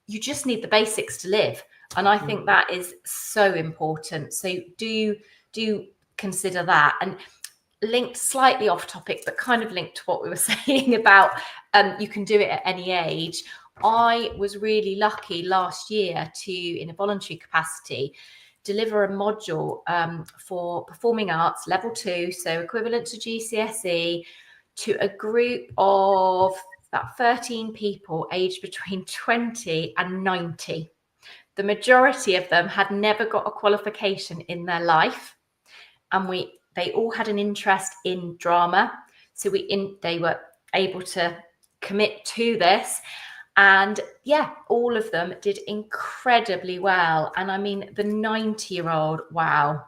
you just need the basics to live. And I think that is so important. So do consider that. And linked slightly off topic, but kind of linked to what we were saying about you can do it at any age. I was really lucky last year to, in a voluntary capacity, deliver a module for performing arts level 2, so equivalent to GCSE, to a group of about 13 people aged between 20 and 90. The majority of them had never got a qualification in their life, and they all had an interest in drama. So they were able to commit to this. And yeah, all of them did incredibly well. And I mean, the 90-year-old, wow,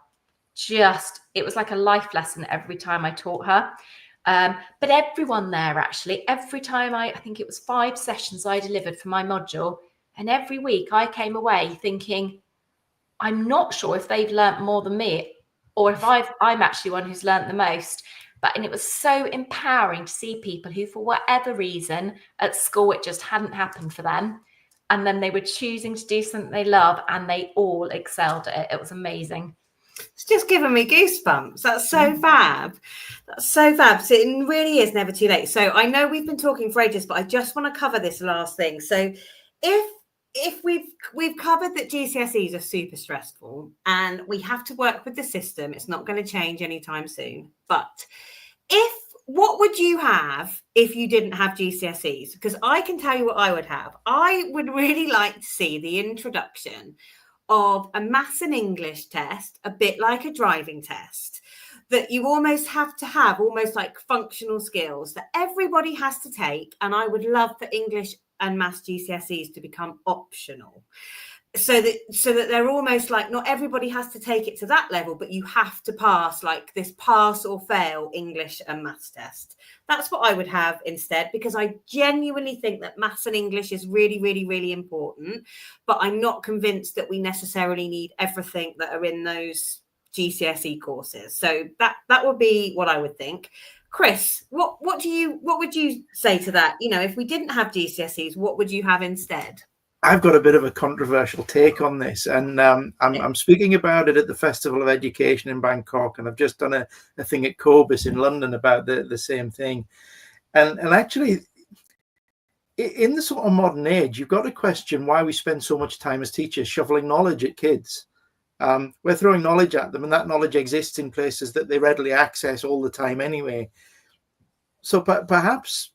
it was like a life lesson every time I taught her. But everyone there, actually, every time I think it was 5 sessions I delivered for my module. And every week I came away thinking, I'm not sure if they've learnt more than me, or if I'm actually one who's learnt the most. And it was so empowering to see people who, for whatever reason, at school it just hadn't happened for them, and then they were choosing to do something they love, and they all excelled at it. It was amazing. It's just giving me goosebumps. That's so fab. That's so fab. So it really is never too late. So I know we've been talking for ages, but I just want to cover this last thing. So if we've covered that GCSEs are super stressful and we have to work with the system, it's not going to change anytime soon. But what would you have if you didn't have GCSEs? Because I can tell you what I would have. I would really like to see the introduction of a maths and English test, a bit like a driving test, that you almost have to have almost like functional skills that everybody has to take. And I would love for English and maths GCSEs to become optional. So that they're almost like not everybody has to take it to that level, but you have to pass like this pass or fail English and maths test. That's what I would have instead, because I genuinely think that maths and English is really, really, really important. But I'm not convinced that we necessarily need everything that are in those GCSE courses. So that would be what I would think. Chris, what would you say to that? You know, if we didn't have GCSEs, what would you have instead? I've got a bit of a controversial take on this, and I'm speaking about it at the Festival of Education in Bangkok, and I've just done a thing at Cobus in London about the same thing. And actually, in the sort of modern age, you've got to question why we spend so much time as teachers shoveling knowledge at kids. We're throwing knowledge at them, and that knowledge exists in places that they readily access all the time anyway. So perhaps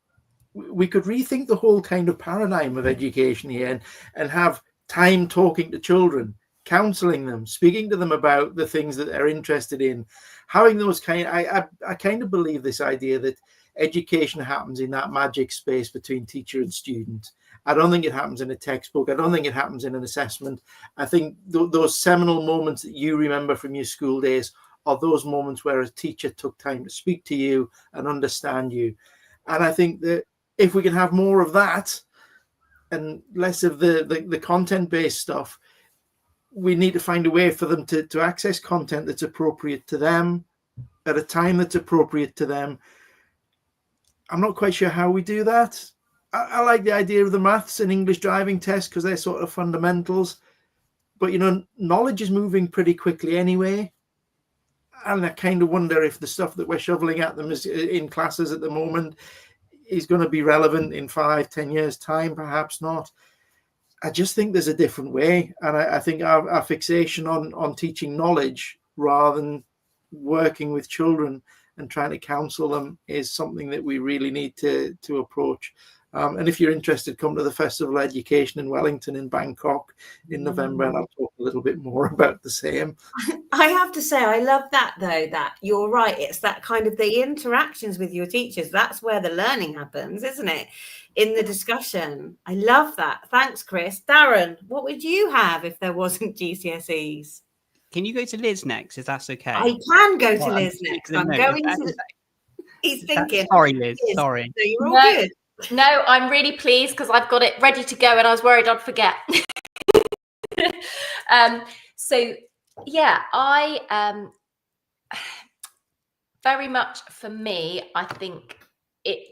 we could rethink the whole kind of paradigm of education here and have time talking to children, counseling them, speaking to them about the things that they're interested in, having those I kind of believe this idea that education happens in that magic space between teacher and student. I don't think it happens in a textbook. I don't think it happens in an assessment. I think those seminal moments that you remember from your school days are those moments where a teacher took time to speak to you and understand you. And I think that if we can have more of that and less of the content-based stuff, we need to find a way for them to access content that's appropriate to them at a time that's appropriate to them. I'm not quite sure how we do that. I like the idea of the maths and English driving test because they're sort of fundamentals. But, you know, knowledge is moving pretty quickly anyway. And I kind of wonder if the stuff that we're shoveling at them is in classes at the moment is going to be relevant in 5-10 years' time, perhaps not. I just think there's a different way. And I think our fixation on teaching knowledge rather than working with children and trying to counsel them is something that we really need to approach. And if you're interested, come to the Festival of Education in Wellington in Bangkok in November, and I'll talk a little bit more about the same. I have to say, I love that, though, that you're right. It's that kind of the interactions with your teachers. That's where the learning happens, isn't it? In the discussion. I love that. Thanks, Chris. Darren, what would you have if there wasn't GCSEs? Can you go to Liz next, if that's okay? I can go to Liz next. I'm going to... He's thinking. Sorry, Liz. Sorry. So you're all good. No, I'm really pleased because I've got it ready to go and I was worried I'd forget. So yeah, I very much for me, I think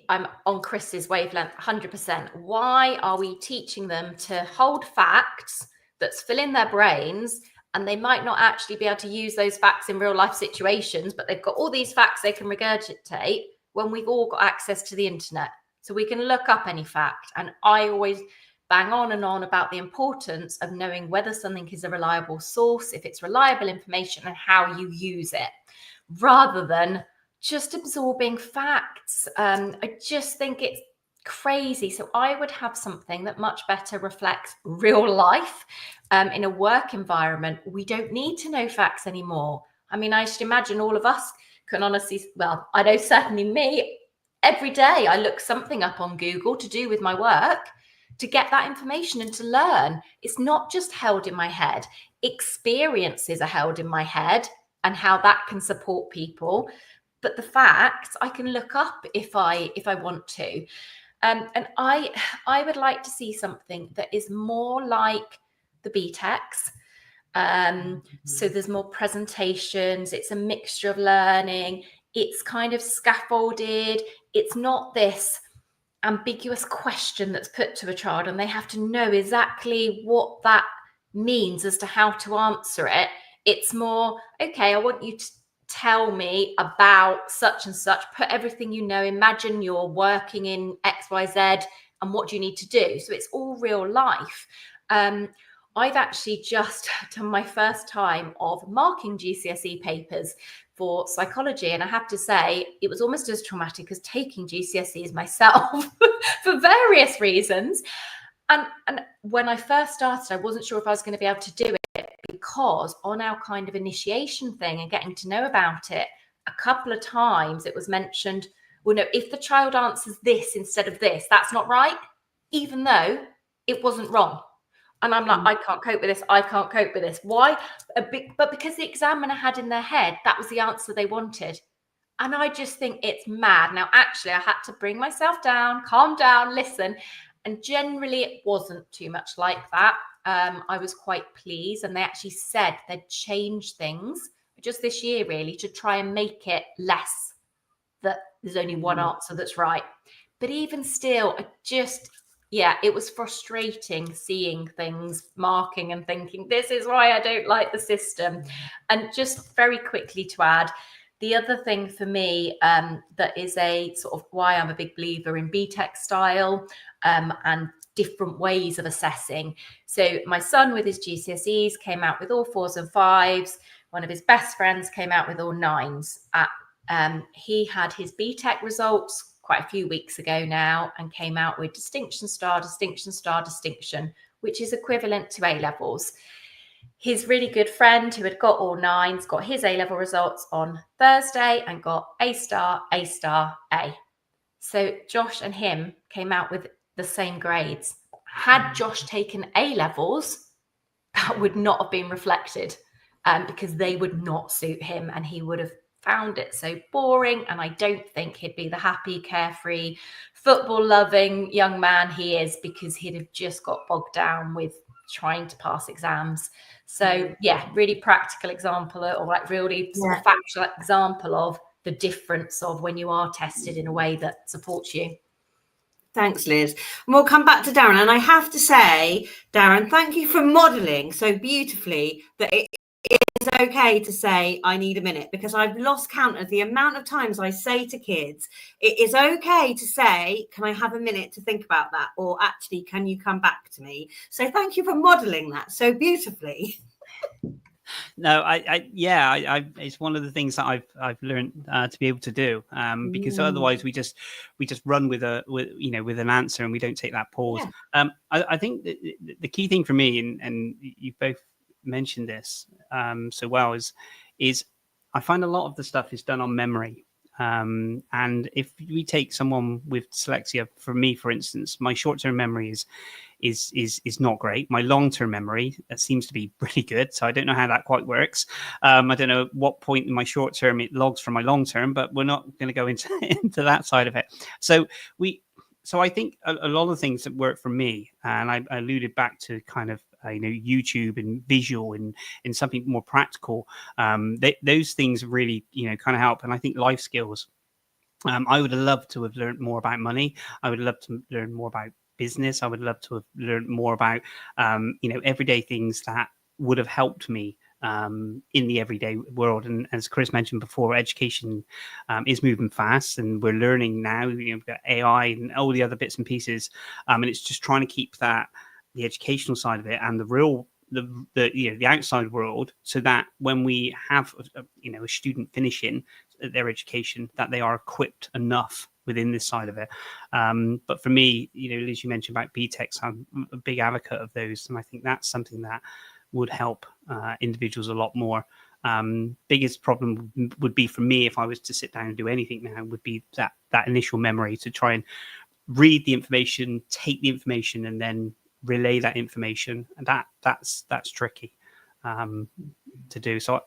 I'm on Chris's wavelength 100%. Why are we teaching them to hold facts that's fill in their brains, and they might not actually be able to use those facts in real life situations, but they've got all these facts they can regurgitate when we've all got access to the internet? So we can look up any fact. And I always bang on and on about the importance of knowing whether something is a reliable source, if it's reliable information, and how you use it, rather than just absorbing facts. I just think it's crazy. So I would have something that much better reflects real life in a work environment. We don't need to know facts anymore. I mean, I should imagine all of us can honestly, well, I know certainly me, every day I look something up on Google to do with my work to get that information and to learn. It's not just held in my head. Experiences are held in my head and how that can support people. But the facts I can look up if I want to. And I would like to see something that is more like the BTECs. So there's more presentations. It's a mixture of learning. It's kind of scaffolded. It's not this ambiguous question that's put to a child and they have to know exactly what that means as to how to answer it. It's more, okay, I want you to tell me about such and such, put everything you know, imagine you're working in XYZ and what do you need to do? So it's all real life. I've actually just done my first time of marking GCSE papers for psychology. And I have to say, it was almost as traumatic as taking GCSEs myself for various reasons. And when I first started, I wasn't sure if I was going to be able to do it, because on our kind of initiation thing and getting to know about it, a couple of times it was mentioned, well, no, if the child answers this instead of this, that's not right, even though it wasn't wrong. And I'm like, I can't cope with this. I can't cope with this. Why? But because the examiner had in their head, that was the answer they wanted. And I just think it's mad. Now, actually, I had to bring myself down, calm down, listen. And generally, it wasn't too much like that. I was quite pleased. And they actually said they'd changed things just this year, really, to try and make it less that there's only one answer that's right. But even still, it was frustrating seeing things, marking and thinking, this is why I don't like the system. And just very quickly to add, the other thing for me that is a sort of why I'm a big believer in BTEC style and different ways of assessing. So my son with his GCSEs came out with all 4s and 5s. One of his best friends came out with all 9s. He had his BTEC results quite a few weeks ago now and came out with distinction star, distinction star, distinction, which is equivalent to A levels. His really good friend who had got all 9s got his A level results on Thursday and got A star, A star, A. So Josh and him came out with the same grades. Had Josh taken A levels, that would not have been reflected because they would not suit him and he would have found it so boring, and I don't think he'd be the happy, carefree, football-loving young man he is, because he'd have just got bogged down with trying to pass exams. So yeah, really practical example, or like really sort of factual example of the difference of when you are tested in a way that supports you. Thanks, Liz. And we'll come back to Darren. And I have to say, Darren, thank you for modelling so beautifully that it is okay to say, I need a minute, because I've lost count of the amount of times I say to kids, it is okay to say, can I have a minute to think about that? Or actually, can you come back to me? So thank you for modelling that so beautifully. No, it's one of the things that I've learned to be able to do, because otherwise we just run with an answer and we don't take that pause. Yeah. I think the key thing for me, and you both mentioned this so well, is I find a lot of the stuff is done on memory. And if we take someone with dyslexia, for me, for instance, my short-term memory is not great. My long-term memory seems to be really good. So I don't know how that quite works. I don't know what point in my short-term it logs from my long-term, but we're not going to go into that side of it. So I think a lot of the things that work for me, and I alluded back to kind of YouTube and visual and something more practical, those things really kind of help. And I think life skills, I would have loved to have learned more about money. I would love to learn more about business. I would love to have learned more about everyday things that would have helped me in the everyday world. And as Chris mentioned before, education is moving fast, and we're learning now. We've got AI and all the other bits and pieces, and it's just trying to keep the educational side of it and the outside world, so that when we have a student finishing their education, that they are equipped enough within this side of it. But for me, as you mentioned about BTECs, I'm a big advocate of those, and I think that's something that would help individuals a lot more. Biggest problem would be for me, if I was to sit down and do anything now, would be that initial memory, to try and read the information, take the information, and then relay that information, and that's tricky to do. So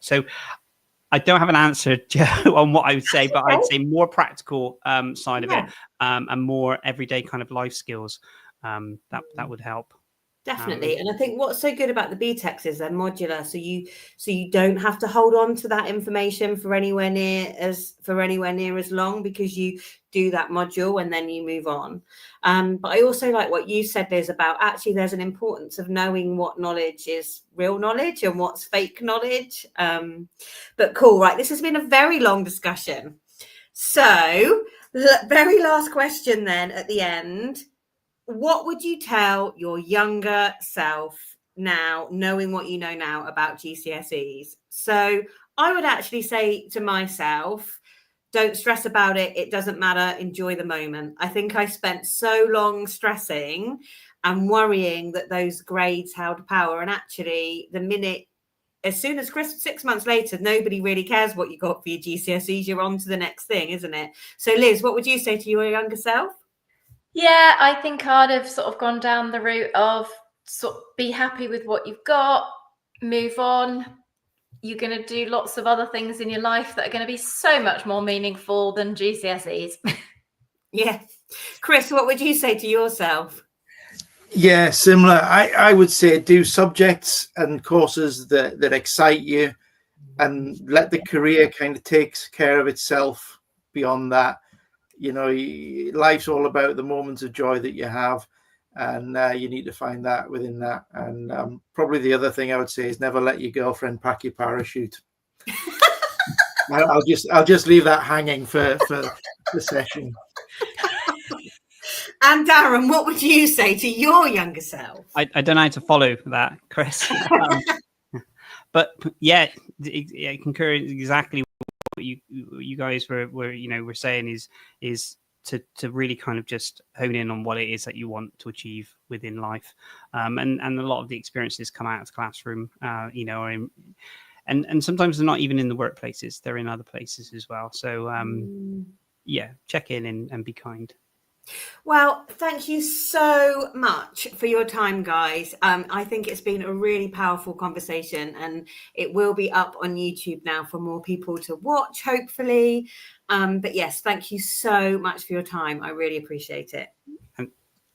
I don't have an answer, Joe, on what I would say, but I'd say more practical side of it, and more everyday kind of life skills. That would help. Definitely. And I think what's so good about the BTECs is they're modular. So you don't have to hold on to that information for anywhere near as long, because you do that module and then you move on. But I also like what you said, Liz, about actually there's an importance of knowing what knowledge is real knowledge and what's fake knowledge. But cool, right? This has been a very long discussion. So very last question then at the end. What would you tell your younger self now, knowing what you know now about GCSEs? So I would actually say to myself, don't stress about it. It doesn't matter. Enjoy the moment. I think I spent so long stressing and worrying that those grades held power. And actually, as soon as 6 months later, nobody really cares what you got for your GCSEs. You're on to the next thing, isn't it? So Liz, what would you say to your younger self? Yeah, I think I'd have sort of gone down the route of sort of be happy with what you've got, move on. You're going to do lots of other things in your life that are going to be so much more meaningful than GCSEs. Yeah. Chris, what would you say to yourself? Yeah, similar. I would say do subjects and courses that excite you, and let the career kind of takes care of itself beyond that. You know, life's all about the moments of joy that you have, and you need to find that within that. And probably the other thing I would say is never let your girlfriend pack your parachute. I'll just leave that hanging for the session. And Darren, what would you say to your younger self? I don't know how to follow that, Chris. But yeah, I concur exactly what you guys were saying is to really kind of just hone in on what it is that you want to achieve within life, and a lot of the experiences come out of the classroom, and sometimes they're not even in the workplaces; they're in other places as well. So yeah, check in and be kind. Well, thank you so much for your time, guys. I think it's been a really powerful conversation, and it will be up on YouTube now for more people to watch, hopefully. But yes, thank you so much for your time. I really appreciate it. And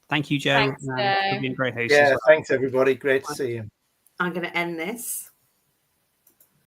thank you, Joe. Thanks, For being a great host. Yeah, as well. thanks everybody. Great to see you. I'm going to end this.